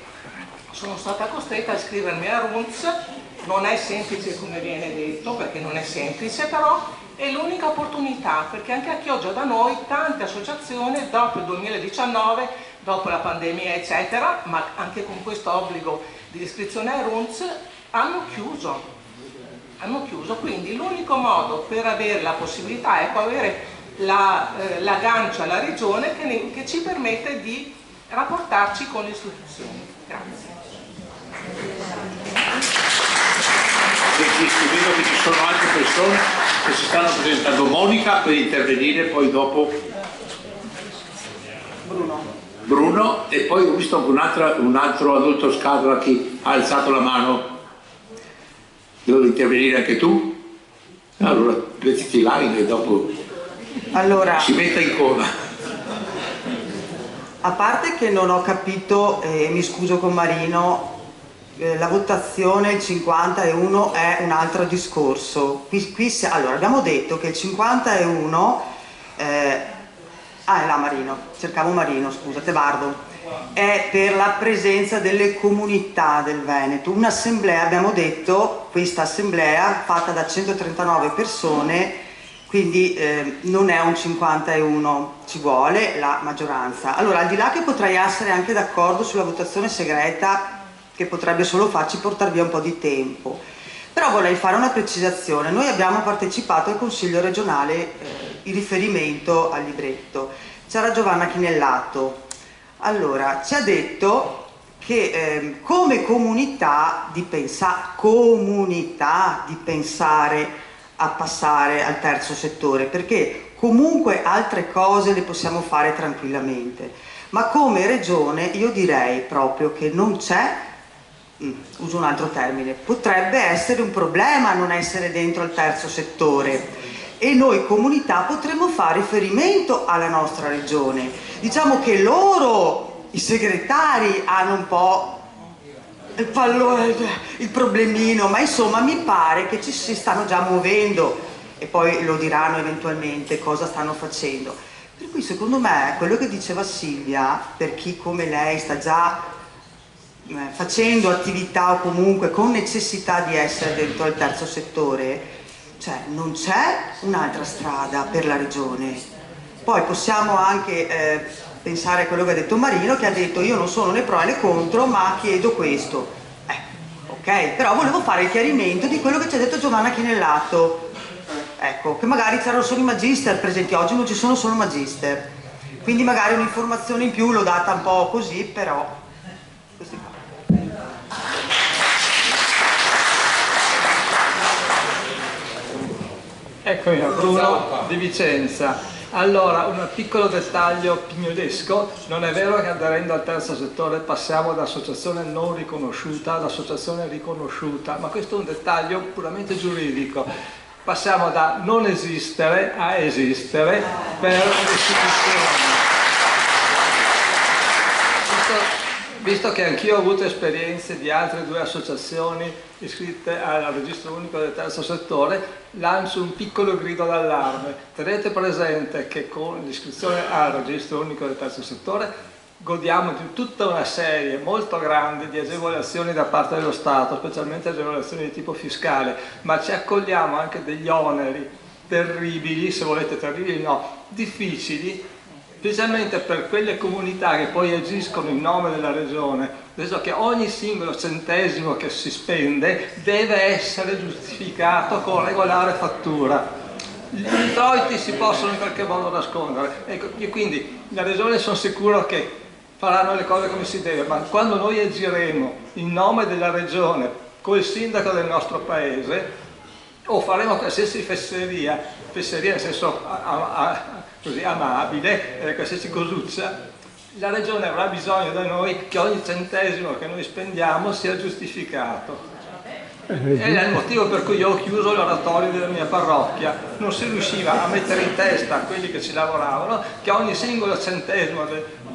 sono stata costretta a iscrivermi a RUNTS. Non è semplice come viene detto, perché non è semplice, però è l'unica opportunità, perché anche a Chioggia da noi tante associazioni dopo il 2019, dopo la pandemia eccetera, ma anche con questo obbligo di iscrizione ai RUNTS, hanno chiuso, quindi l'unico modo per avere la possibilità è avere l'aggancio alla regione che ci permette di rapportarci con le istituzioni. Grazie. Vedo che ci sono altre persone che si stanno presentando. Monica per intervenire, poi dopo Bruno e poi ho visto un altro adulto scatola che ha alzato la mano. Devo intervenire anche tu? Allora mettiti là e dopo si metta in coda. A parte che non ho capito, mi scuso con Marino, la votazione, il 51 è un altro discorso. Allora, abbiamo detto che il 51 è là Marino, cercavo Marino, scusa, Tebardo, è per la presenza delle comunità del Veneto. Un'assemblea, abbiamo detto, questa assemblea fatta da 139 persone, quindi non è un 51, ci vuole la maggioranza. Allora, al di là che potrei essere anche d'accordo sulla votazione segreta, che potrebbe solo farci portare via un po' di tempo, però vorrei fare una precisazione. Noi abbiamo partecipato al Consiglio regionale in riferimento al libretto. C'era Giovanna Chinellato. Allora, ci ha detto che come comunità di pensare a passare al terzo settore, perché comunque altre cose le possiamo fare tranquillamente, ma come regione io direi proprio che non c'è, uso un altro termine, potrebbe essere un problema non essere dentro al terzo settore e noi comunità potremmo fare riferimento alla nostra regione. Diciamo che loro, i segretari, hanno un po' il problemino, ma insomma mi pare che ci si stanno già muovendo e poi lo diranno eventualmente cosa stanno facendo. Per cui secondo me quello che diceva Silvia, per chi come lei sta già facendo attività o comunque con necessità di essere dentro al terzo settore, cioè non c'è un'altra strada per la regione. Poi possiamo anche pensare a quello che ha detto Marino, che ha detto io non sono né pro né contro, ma chiedo questo. Ok, però volevo fare il chiarimento di quello che ci ha detto Giovanna Chinellato. Ecco, che magari c'erano solo i magister presenti, oggi non ci sono solo magister. Quindi magari un'informazione in più l'ho data un po' così, però... Eccomi, Bruno di Vicenza. Allora, un piccolo dettaglio pignolesco: non è vero che aderendo al terzo settore passiamo da associazione non riconosciuta ad associazione riconosciuta, ma questo è un dettaglio puramente giuridico. Passiamo da non esistere a esistere per l'istituzione. Visto che anch'io ho avuto esperienze di altre 2 associazioni iscritte al registro unico del terzo settore, lancio un piccolo grido d'allarme. Tenete presente che con l'iscrizione al registro unico del terzo settore godiamo di tutta una serie molto grande di agevolazioni da parte dello Stato, specialmente agevolazioni di tipo fiscale, ma ci accogliamo anche degli oneri terribili, se volete terribili no, difficili, specialmente per quelle comunità che poi agiscono in nome della regione, adesso che ogni singolo centesimo che si spende deve essere giustificato con regolare fattura. Gli introiti si possono in qualche modo nascondere, ecco, io quindi la regione sono sicuro che faranno le cose come si deve, ma quando noi agiremo in nome della regione col sindaco del nostro paese, o faremo qualsiasi fesseria nel senso così amabile, qualsiasi cosuccia, la regione avrà bisogno da noi che ogni centesimo che noi spendiamo sia giustificato. È il motivo per cui io ho chiuso l'oratorio della mia parrocchia. Non si riusciva a mettere in testa a quelli che ci lavoravano che ogni singolo centesimo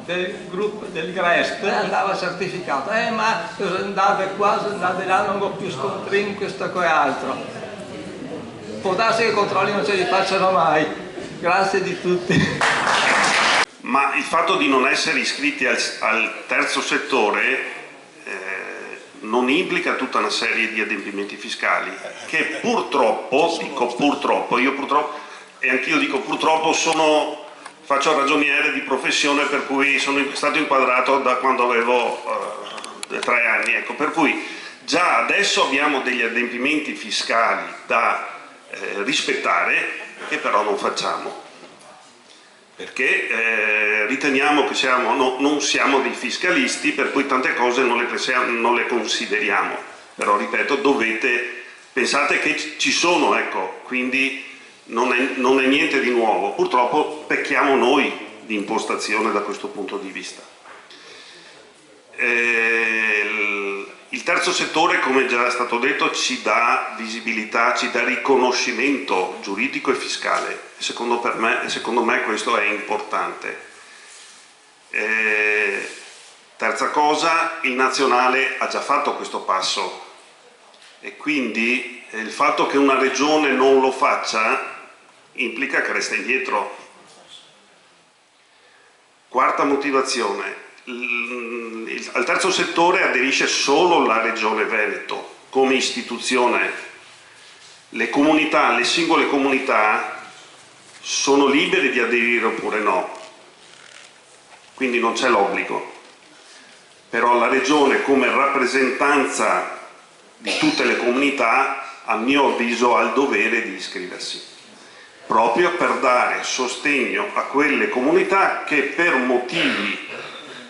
del gruppo del GREST andava certificato. Ma andate qua, andate là, non ho più scontrini, questo e quell'altro. Può darsi che i controlli non ce li facciano mai. Grazie di tutti. Ma il fatto di non essere iscritti al terzo settore non implica tutta una serie di adempimenti fiscali che purtroppo, dico purtroppo, e anch'io dico purtroppo, faccio ragioniere di professione, per cui sono stato inquadrato da quando avevo 3 anni, ecco, per cui già adesso abbiamo degli adempimenti fiscali da rispettare che però non facciamo, perché riteniamo che non siamo dei fiscalisti, per cui tante cose non le consideriamo, però ripeto, pensate che ci sono, ecco, quindi non è niente di nuovo. Purtroppo pecchiamo noi di impostazione da questo punto di vista. Il terzo settore, come già è stato detto, ci dà visibilità, ci dà riconoscimento giuridico e fiscale. Secondo me questo è importante. Terza cosa, il nazionale ha già fatto questo passo e quindi il fatto che una regione non lo faccia implica che resta indietro. Quarta motivazione. Al terzo settore aderisce solo la Regione Veneto come istituzione. Le singole comunità sono libere di aderire oppure no, quindi non c'è l'obbligo, però la Regione come rappresentanza di tutte le comunità a mio avviso ha il dovere di iscriversi, proprio per dare sostegno a quelle comunità che per motivi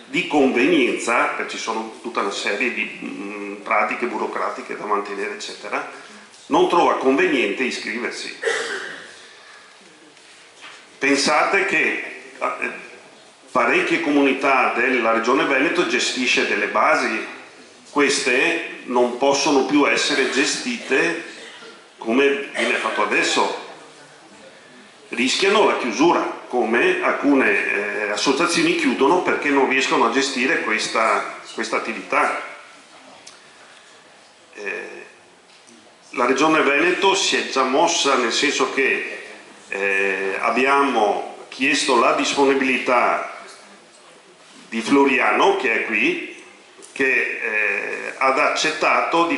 di convenienza, perché ci sono tutta una serie di pratiche burocratiche da mantenere eccetera, non trova conveniente iscriversi. Pensate che parecchie comunità della Regione Veneto gestisce delle basi, queste non possono più essere gestite come viene fatto adesso, rischiano la chiusura, come alcune associazioni chiudono perché non riescono a gestire questa attività. La Regione Veneto si è già mossa, nel senso che abbiamo chiesto la disponibilità di Floriano, che è qui, che ha accettato di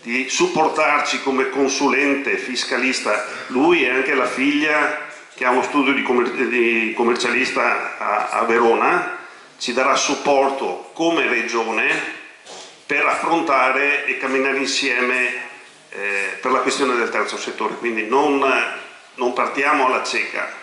di supportarci come consulente fiscalista, lui e anche la figlia che ha uno studio di commercialista a Verona, ci darà supporto come regione per affrontare e camminare insieme per la questione del terzo settore, quindi non partiamo alla cieca.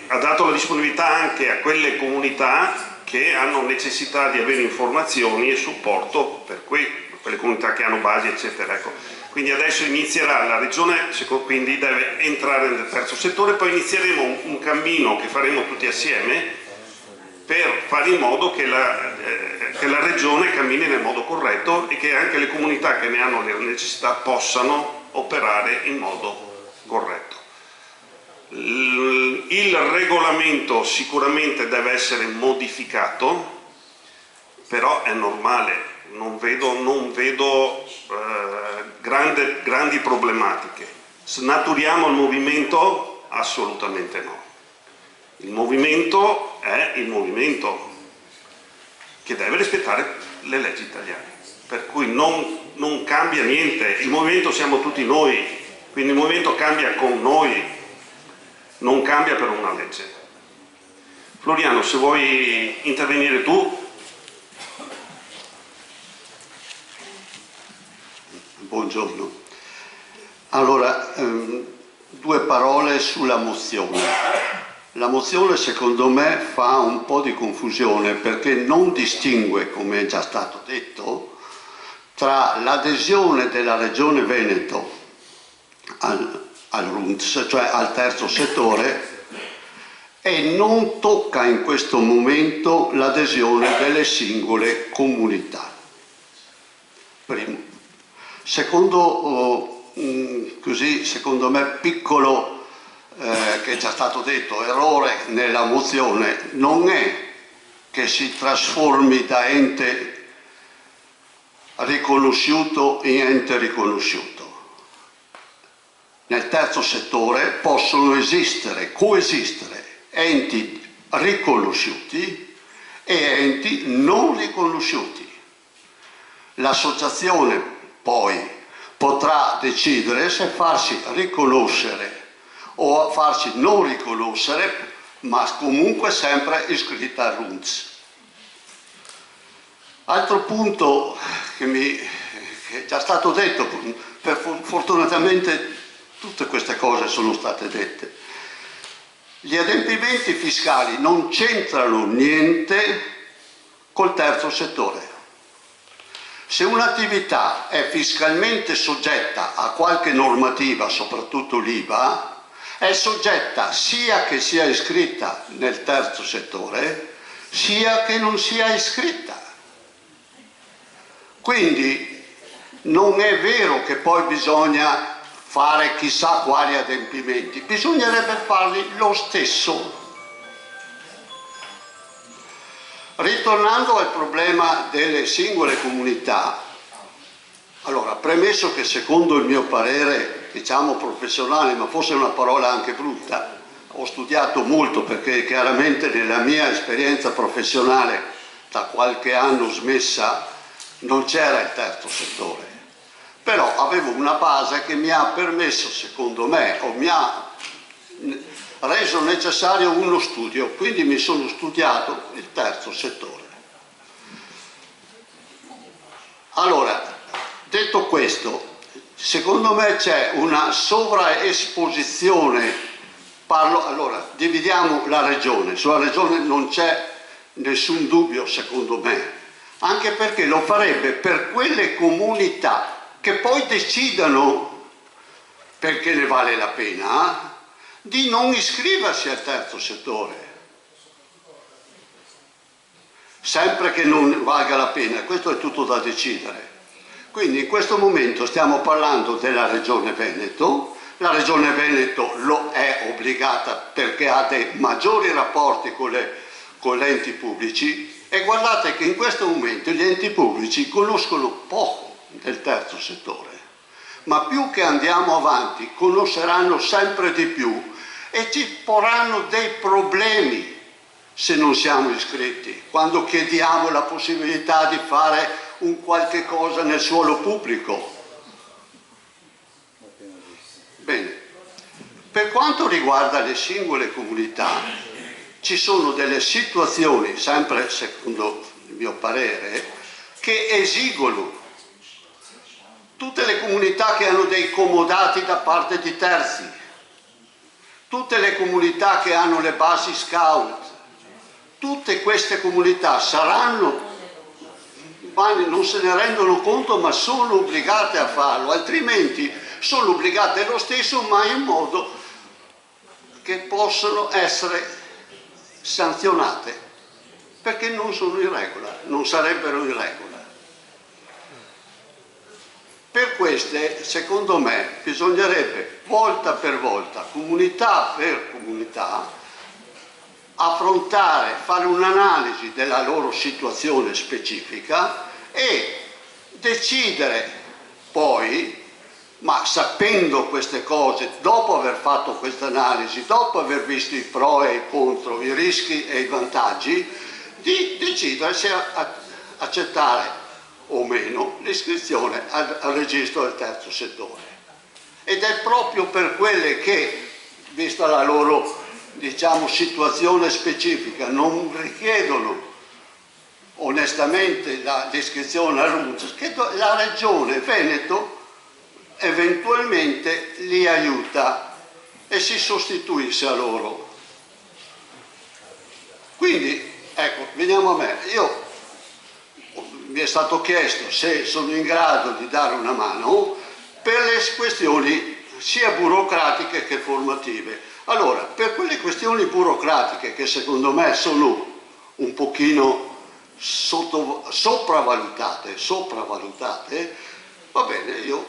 Ha dato la disponibilità anche a quelle comunità che hanno necessità di avere informazioni e supporto per quelle comunità che hanno basi, eccetera. Ecco. Quindi adesso inizierà la regione, quindi deve entrare nel terzo settore, poi inizieremo un cammino che faremo tutti assieme per fare in modo che la regione cammini nel modo corretto e che anche le comunità che ne hanno le necessità possano operare in modo corretto. Il regolamento sicuramente deve essere modificato, però è normale, non vedo grandi problematiche. Snaturiamo il movimento? Assolutamente no. Il movimento è il movimento che deve rispettare le leggi italiane, per cui non cambia niente. Il movimento siamo tutti noi, quindi il movimento cambia con noi, non cambia per una legge. Floriano, se vuoi intervenire tu. Buongiorno. Allora, due parole sulla mozione. La mozione secondo me fa un po' di confusione perché non distingue, come è già stato detto, tra l'adesione della Regione Veneto al RUNTS, cioè al terzo settore, e non tocca in questo momento l'adesione delle singole comunità. Primo. Secondo, secondo me piccolo, che è già stato detto, errore nella mozione, non è che si trasformi da ente riconosciuto in ente riconosciuto. Nel terzo settore possono coesistere enti riconosciuti e enti non riconosciuti. L'associazione poi potrà decidere se farsi riconoscere o farsi non riconoscere, ma comunque sempre iscritta al RUNTS. Altro punto che è già stato detto, fortunatamente tutte queste cose sono state dette. Gli adempimenti fiscali non c'entrano niente col terzo settore. Se un'attività è fiscalmente soggetta a qualche normativa, soprattutto l'IVA, è soggetta sia che sia iscritta nel terzo settore, sia che non sia iscritta. Quindi non è vero che poi bisogna fare chissà quali adempimenti, bisognerebbe farli lo stesso. Ritornando al problema delle singole comunità, allora, premesso che secondo il mio parere, diciamo professionale, ma forse è una parola anche brutta, ho studiato molto perché chiaramente nella mia esperienza professionale, da qualche anno smessa, non c'era il terzo settore. Però avevo una base che mi ha permesso, secondo me, o mi ha reso necessario uno studio, quindi mi sono studiato il terzo settore. Allora, detto questo, secondo me c'è una sovraesposizione, allora dividiamo la regione, sulla regione non c'è nessun dubbio secondo me, anche perché lo farebbe per quelle comunità che poi decidano, perché ne vale la pena, di non iscriversi al terzo settore, sempre che non valga la pena, questo è tutto da decidere. Quindi in questo momento stiamo parlando della Regione Veneto, la Regione Veneto lo è obbligata perché ha dei maggiori rapporti con gli enti pubblici e guardate che in questo momento gli enti pubblici conoscono poco del terzo settore, ma più che andiamo avanti conosceranno sempre di più e ci porranno dei problemi se non siamo iscritti, quando chiediamo la possibilità di fare un qualche cosa nel suolo pubblico. Bene, per quanto riguarda le singole comunità, ci sono delle situazioni, sempre secondo il mio parere, che esigono. Tutte le comunità che hanno dei comodati da parte di terzi, tutte le comunità che hanno le basi scout, tutte queste comunità saranno, ma non se ne rendono conto, ma sono obbligate a farlo, altrimenti sono obbligate lo stesso, ma in modo che possono essere sanzionate, perché non sono in regola, non sarebbero in regola. Per queste, secondo me, bisognerebbe volta per volta, comunità per comunità, affrontare, fare un'analisi della loro situazione specifica e decidere poi, ma sapendo queste cose, dopo aver fatto questa analisi, dopo aver visto i pro e i contro, i rischi e i vantaggi, di decidere se accettare o meno l'iscrizione al registro del terzo settore. Ed è proprio per quelle che, vista la loro, diciamo, situazione specifica, non richiedono onestamente l'iscrizione al RUNTS, che la Regione Veneto eventualmente li aiuta e si sostituisce a loro. Quindi, ecco, veniamo a me. Mi è stato chiesto se sono in grado di dare una mano per le questioni sia burocratiche che formative. Allora, per quelle questioni burocratiche che secondo me sono un pochino sopravvalutate, va bene, io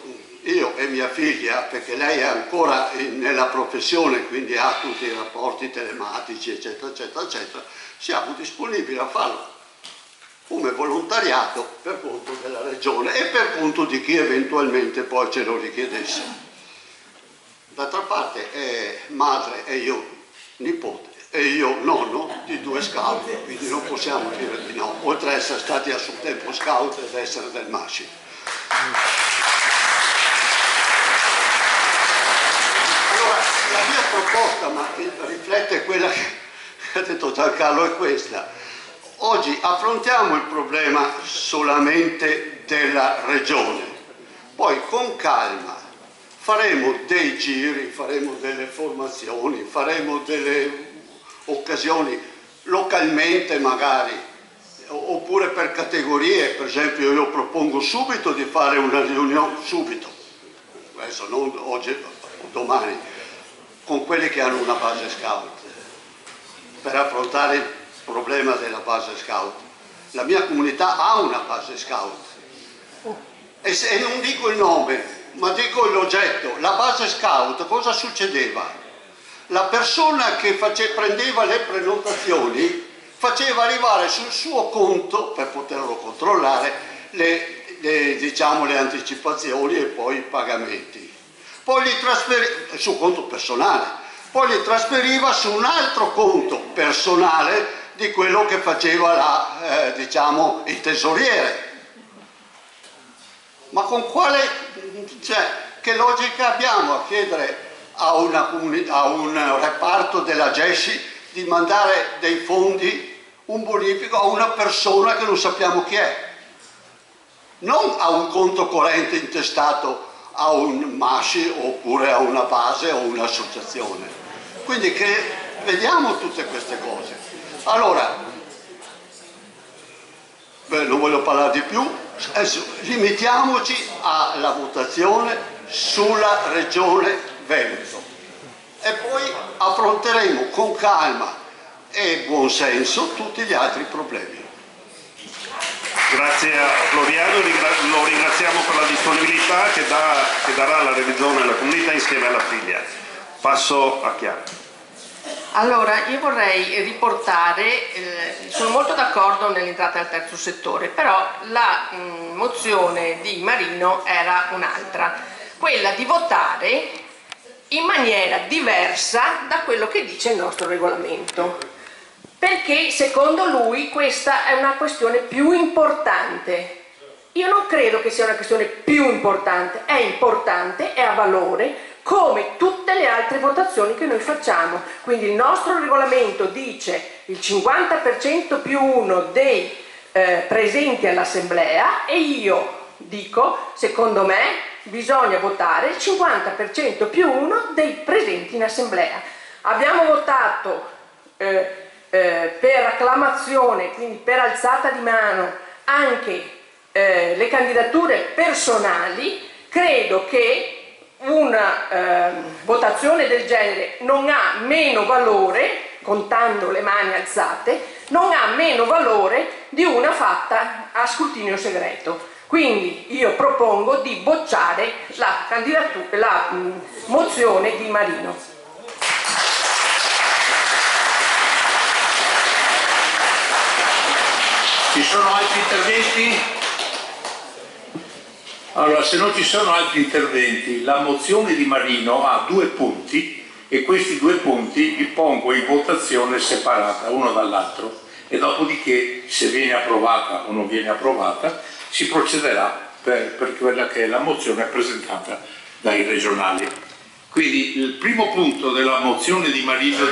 e mia figlia, perché lei è ancora nella professione, quindi ha tutti i rapporti telematici, eccetera, eccetera, eccetera, siamo disponibili a farlo come volontariato per conto della Regione e per conto di chi eventualmente poi ce lo richiedesse. D'altra parte è madre e io nipote e io nonno di 2 scout, quindi non possiamo dire di no, oltre ad essere stati a suo tempo scout ed essere del MASCI. Allora, la mia proposta, ma riflette quella che ha detto Giancarlo, è questa. Oggi affrontiamo il problema solamente della Regione, poi con calma faremo dei giri, faremo delle formazioni, faremo delle occasioni localmente magari, oppure per categorie. Per esempio io propongo subito di fare una riunione, subito, adesso non oggi o domani, con quelli che hanno una base scout, per affrontare il problema della base scout. La mia comunità ha una base scout e non dico il nome, ma dico l'oggetto. La base scout, cosa succedeva? La persona che prendeva le prenotazioni faceva arrivare sul suo conto, per poterlo controllare, diciamo, le anticipazioni e poi i pagamenti. Poi li trasferiva sul conto personale, poi li trasferiva su un altro conto personale di quello che faceva diciamo, il tesoriere. Ma con quale, che logica abbiamo a chiedere a un reparto della GESI di mandare dei fondi, un bonifico a una persona che non sappiamo chi è? Non a un conto corrente intestato a un MASCI oppure a una base o un'associazione. Quindi vediamo tutte queste cose. Allora, non voglio parlare di più, adesso limitiamoci alla votazione sulla Regione Veneto e poi affronteremo con calma e buon senso tutti gli altri problemi. Grazie a Floriano, lo ringraziamo per la disponibilità che darà alla Regione e alla comunità insieme alla figlia. Passo a Chiara. Allora, io vorrei riportare, sono molto d'accordo nell'entrata al terzo settore, però la mozione di Marino era un'altra, quella di votare in maniera diversa da quello che dice il nostro regolamento, perché secondo lui questa è una questione più importante Io non credo che sia una questione più importante, è a valore come tutte le altre votazioni che noi facciamo. Quindi il nostro regolamento dice il 50% più 1 dei presenti all'assemblea e io dico, secondo me, bisogna votare il 50% più 1 dei presenti in assemblea. Abbiamo votato per acclamazione, quindi per alzata di mano, anche le candidature personali. Credo che una votazione del genere non ha meno valore, contando le mani alzate, non ha meno valore di una fatta a scrutinio segreto. Quindi io propongo di bocciare la mozione di Marino. Ci sono altri interventi? Allora, se non ci sono altri interventi, la mozione di Marino ha 2 punti e questi 2 punti li pongo in votazione separata, uno dall'altro, e dopodiché, se viene approvata o non viene approvata, si procederà per quella che è la mozione presentata dai regionali. Quindi il primo punto della mozione di Marino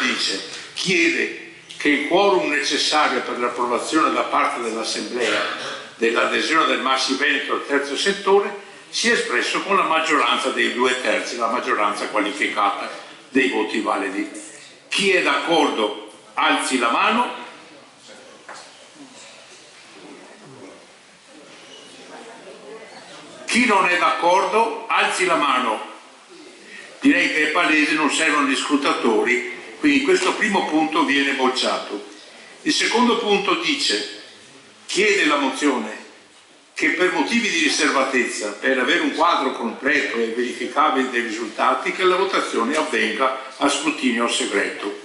chiede che il quorum necessario per l'approvazione da parte dell'Assemblea dell'adesione del MASCI Veneto al terzo settore sia espresso con la maggioranza dei 2/3, la maggioranza qualificata dei voti validi. Chi è d'accordo alzi la mano. Chi non è d'accordo alzi la mano. Direi che è palese, non servono gli scrutatori, quindi questo primo punto viene bocciato. Il secondo punto chiede la mozione che per motivi di riservatezza, per avere un quadro completo e verificabile dei risultati, che la votazione avvenga a scrutinio segreto.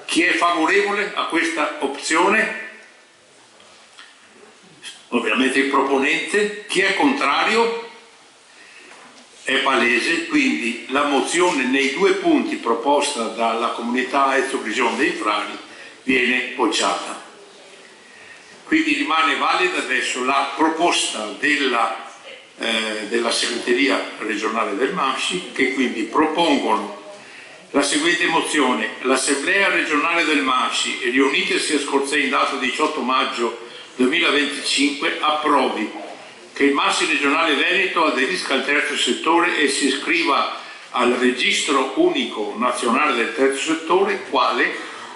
Chi è favorevole a questa opzione? Ovviamente il proponente. Chi è contrario? È palese, quindi la mozione nei 2 punti proposta dalla comunità Ezio Grigion dei Frari viene bocciata. Quindi rimane valida adesso la proposta della segreteria regionale del MASCI, che quindi propongono la seguente mozione: l'Assemblea regionale del MASCI, riunitasi a Scorzè in data 18 maggio 2025, approvi che il MASCI regionale Veneto aderisca al terzo settore e si iscriva al registro unico nazionale del terzo settore quale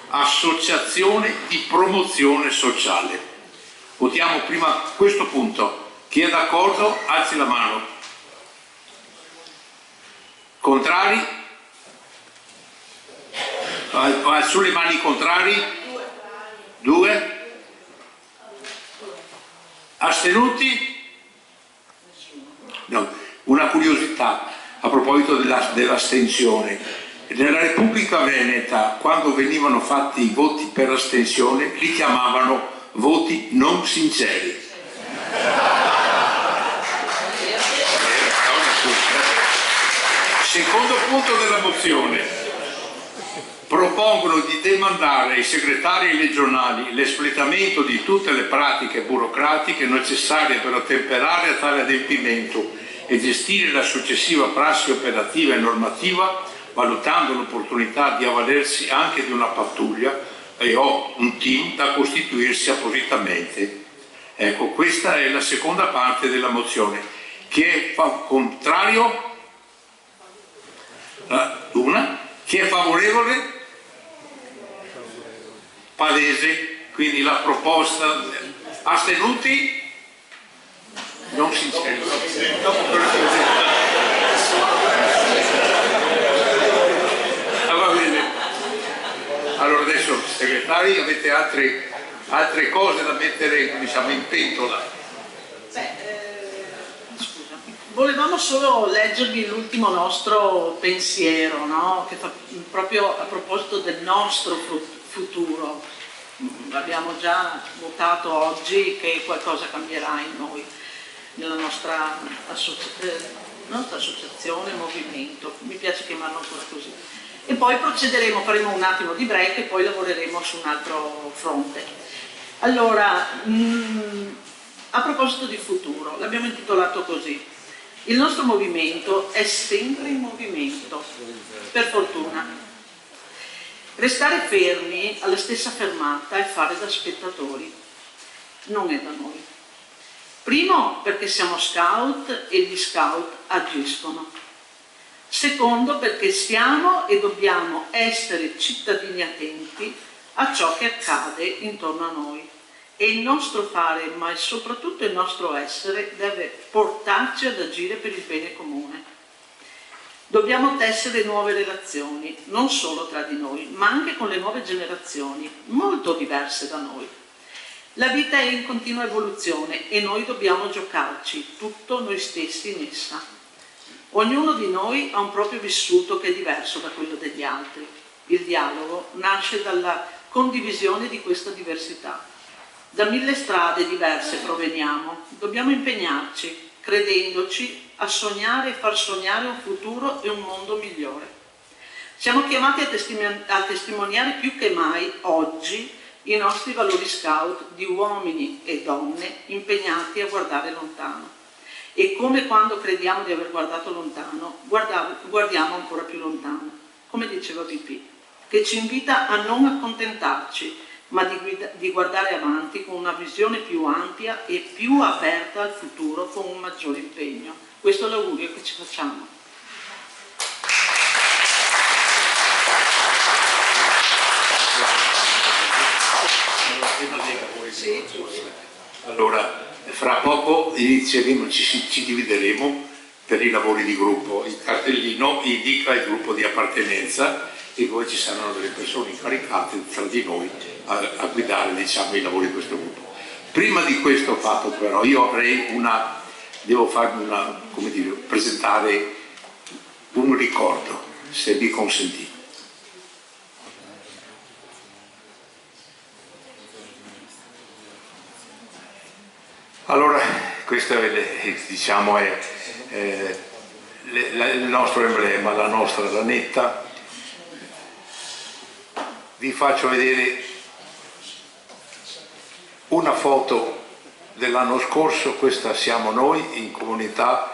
associazione di promozione sociale. Votiamo prima questo punto. Chi è d'accordo alzi la mano. Contrari? Sulle mani contrari? 2? Astenuti? No. Una curiosità a proposito dell'astensione. Nella Repubblica Veneta, quando venivano fatti i voti per astensione, li chiamavano voti non sinceri. Secondo punto della mozione: propongono di demandare ai segretari regionali l'espletamento di tutte le pratiche burocratiche necessarie per ottemperare a tale adempimento e gestire la successiva prassi operativa e normativa, valutando l'opportunità di avvalersi anche di una pattuglia e ho un team da costituirsi appositamente. Ecco, questa è la seconda parte della mozione. Chi è contrario? Una. Chi è favorevole? Palese. Quindi la proposta. Astenuti? Non sinceri. Va bene. Allora adesso, segretari, avete altre cose da mettere, diciamo, in pentola? Volevamo solo leggervi l'ultimo nostro pensiero, no? Che fa proprio a proposito del nostro futuro. Abbiamo già votato oggi che qualcosa cambierà in noi, nella nostra associazione, movimento, mi piace chiamarlo ancora così. E poi procederemo, faremo un attimo di break e poi lavoreremo su un altro fronte. Allora, A proposito di futuro, l'abbiamo intitolato così. Il nostro movimento è sempre in movimento, per fortuna. Restare fermi alla stessa fermata e fare da spettatori non è da noi. Primo, perché siamo scout e gli scout agiscono. Secondo, perché siamo e dobbiamo essere cittadini attenti a ciò che accade intorno a noi. E il nostro fare, ma soprattutto il nostro essere, deve portarci ad agire per il bene comune. Dobbiamo tessere nuove relazioni, non solo tra di noi, ma anche con le nuove generazioni, molto diverse da noi. La vita è in continua evoluzione e noi dobbiamo giocarci tutto noi stessi in essa. Ognuno di noi ha un proprio vissuto che è diverso da quello degli altri. Il dialogo nasce dalla condivisione di questa diversità. Da 1000 strade diverse proveniamo, dobbiamo impegnarci, credendoci, a sognare e far sognare un futuro e un mondo migliore. Siamo chiamati a testimoniare più che mai oggi i nostri valori scout di uomini e donne impegnati a guardare lontano. E come quando crediamo di aver guardato lontano, guardiamo ancora più lontano, come diceva BP, che ci invita a non accontentarci, ma di guardare avanti con una visione più ampia e più aperta al futuro con un maggiore impegno. Questo è l'augurio che ci facciamo. Allora, fra poco inizieremo, ci divideremo per i lavori di gruppo. Il cartellino indica il gruppo di appartenenza e poi ci saranno delle persone incaricate tra di noi a guidare, diciamo, i lavori di questo gruppo. Prima di questo fatto però io devo farmi come dire, presentare un ricordo, se vi consentite. Allora, questo è, diciamo, è il nostro emblema, la nostra lanetta. Vi faccio vedere una foto dell'anno scorso. Questa siamo noi in comunità,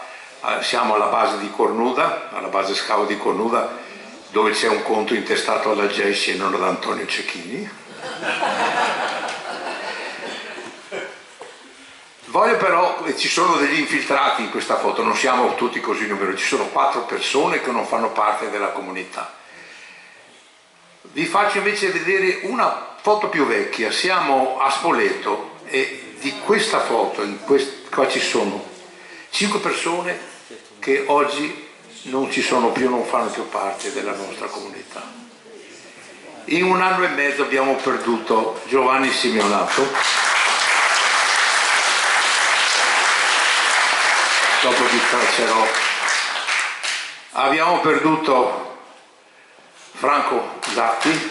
siamo alla base di Cornuda, alla base scout di Cornuda, dove c'è un conto intestato alla Gesci e non ad Antonio Cecchini. Voglio però, ci sono degli infiltrati in questa foto, non siamo tutti così numerosi, ci sono 4 persone che non fanno parte della comunità. Vi faccio invece vedere una foto più vecchia, siamo a Spoleto e di questa foto, qua ci sono 5 persone che oggi non ci sono più, non fanno più parte della nostra comunità. In 1 anno e mezzo abbiamo perduto Giovanni Simeonato, dopo vi traccerò. Abbiamo perduto Franco Zatti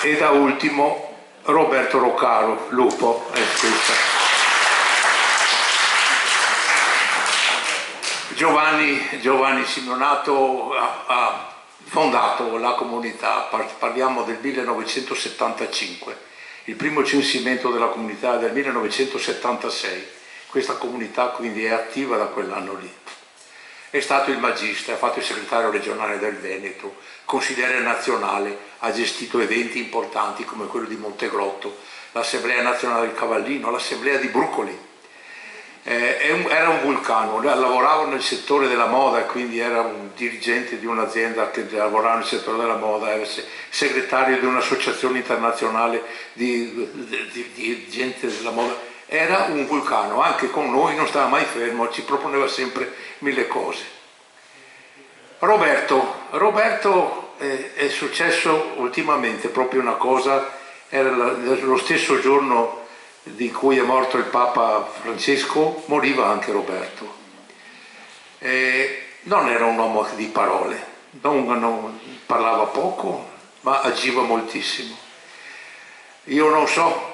e da ultimo Roberto Roccaro, Lupo, è questa. Giovanni Simeonato ha fondato la comunità, parliamo del 1975. Il primo censimento della comunità è del 1976, questa comunità quindi è attiva da quell'anno lì. È stato il magista, ha fatto il segretario regionale del Veneto, consigliere nazionale, ha gestito eventi importanti come quello di Montegrotto, l'Assemblea Nazionale del Cavallino, l'Assemblea di Brucoli. Era un vulcano, lavorava nel settore della moda, quindi era un dirigente di un'azienda che lavorava nel settore della moda, era segretario di un'associazione internazionale di gente della moda. Era un vulcano, anche con noi non stava mai fermo, ci proponeva sempre 1000 cose. Roberto è successo ultimamente proprio una cosa, era lo stesso giorno di cui è morto il Papa Francesco, moriva anche Roberto. Non era un uomo di parole, non parlava poco, ma agiva moltissimo. Io non so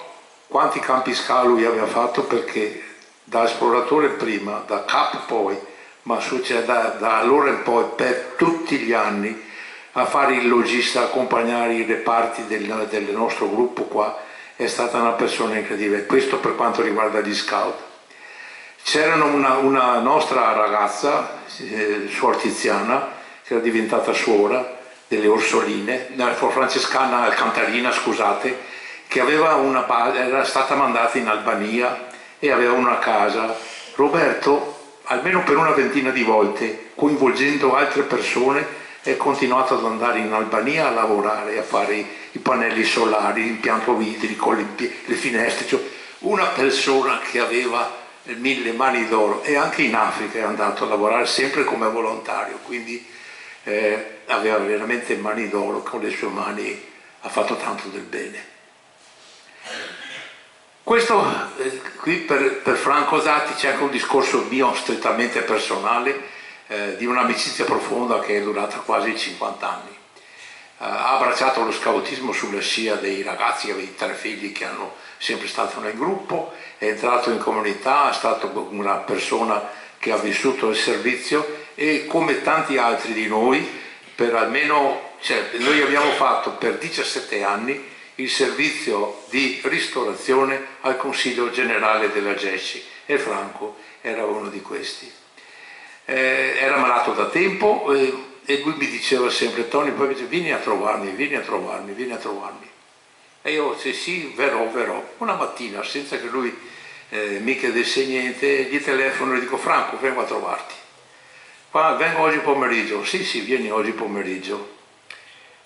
quanti campi ska lui aveva fatto, perché da esploratore prima, da cap poi, ma da allora in poi per tutti gli anni a fare il logista, accompagnare i reparti del nostro gruppo qua, è stata una persona incredibile. Questo per quanto riguarda gli scout. C'era una nostra ragazza, Suor Tiziana, che era diventata suora delle Orsoline, francescana Cantarina, scusate, che aveva era stata mandata in Albania e aveva una casa. Roberto, almeno per una ventina di volte, coinvolgendo altre persone, è continuato ad andare in Albania a lavorare, a fare i pannelli solari, l'impianto idrico, le finestre. Cioè, una persona che aveva 1000 mani d'oro, e anche in Africa è andato a lavorare sempre come volontario, quindi aveva veramente mani d'oro, con le sue mani ha fatto tanto del bene. Questo qui per Franco Zatti c'è anche un discorso mio strettamente personale, di un'amicizia profonda che è durata quasi 50 anni. Ha abbracciato lo scautismo sulla scia dei ragazzi, aveva 3 figli che hanno sempre stato nel gruppo, è entrato in comunità, è stato una persona che ha vissuto il servizio, e come tanti altri di noi, per almeno, noi abbiamo fatto per 17 anni il servizio di ristorazione al Consiglio Generale della GECI, e Franco era uno di questi. Era malato da tempo e lui mi diceva sempre: Tony, poi vieni a trovarmi, vieni a trovarmi, vieni a trovarmi. E io dicevo: sì, verrò. Una mattina, senza che lui mi chiedesse niente, gli telefono e dico: Franco, vengo a trovarti. Vengo oggi pomeriggio. Sì, vieni oggi pomeriggio.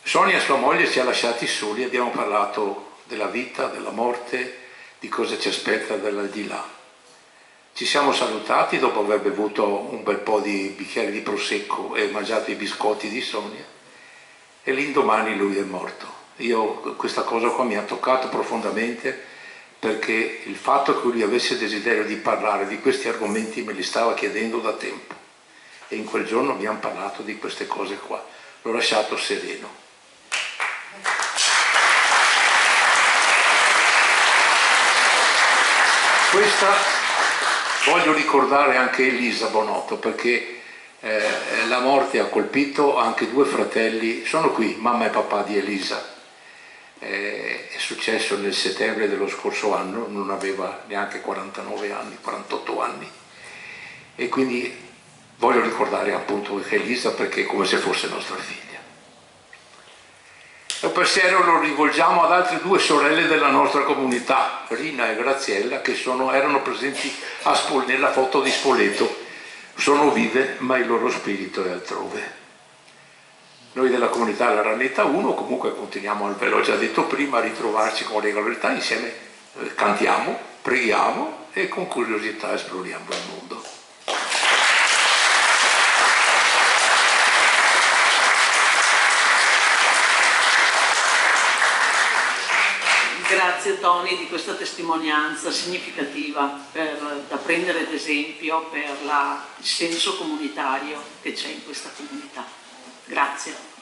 Sonia, sua moglie, ci ha lasciati soli, abbiamo parlato della vita, della morte, di cosa ci aspetta dall'aldilà. Ci siamo salutati dopo aver bevuto un bel po' di bicchieri di prosecco e mangiato i biscotti di Sonia, e l'indomani lui è morto. Questa cosa qua mi ha toccato profondamente, perché il fatto che lui avesse desiderio di parlare di questi argomenti me li stava chiedendo da tempo, e in quel giorno abbiamo parlato di queste cose qua. L'ho lasciato sereno. Voglio ricordare anche Elisa Bonotto, perché la morte ha colpito anche 2 fratelli, sono qui, mamma e papà di Elisa. È successo nel settembre dello scorso anno, non aveva neanche 49 anni, 48 anni, e quindi voglio ricordare appunto Elisa, perché è come se fosse nostra figlia. Il pensiero lo rivolgiamo ad altre 2 sorelle della nostra comunità, Rina e Graziella, che erano presenti nella foto di Spoleto. Sono vive, ma il loro spirito è altrove. Noi della comunità La Ranetta 1 comunque continuiamo, ve l'ho già detto prima, a ritrovarci con regolarità, insieme cantiamo, preghiamo e con curiosità esploriamo il mondo. Grazie Tony di questa testimonianza significativa, da prendere ad esempio per il senso comunitario che c'è in questa comunità. Grazie.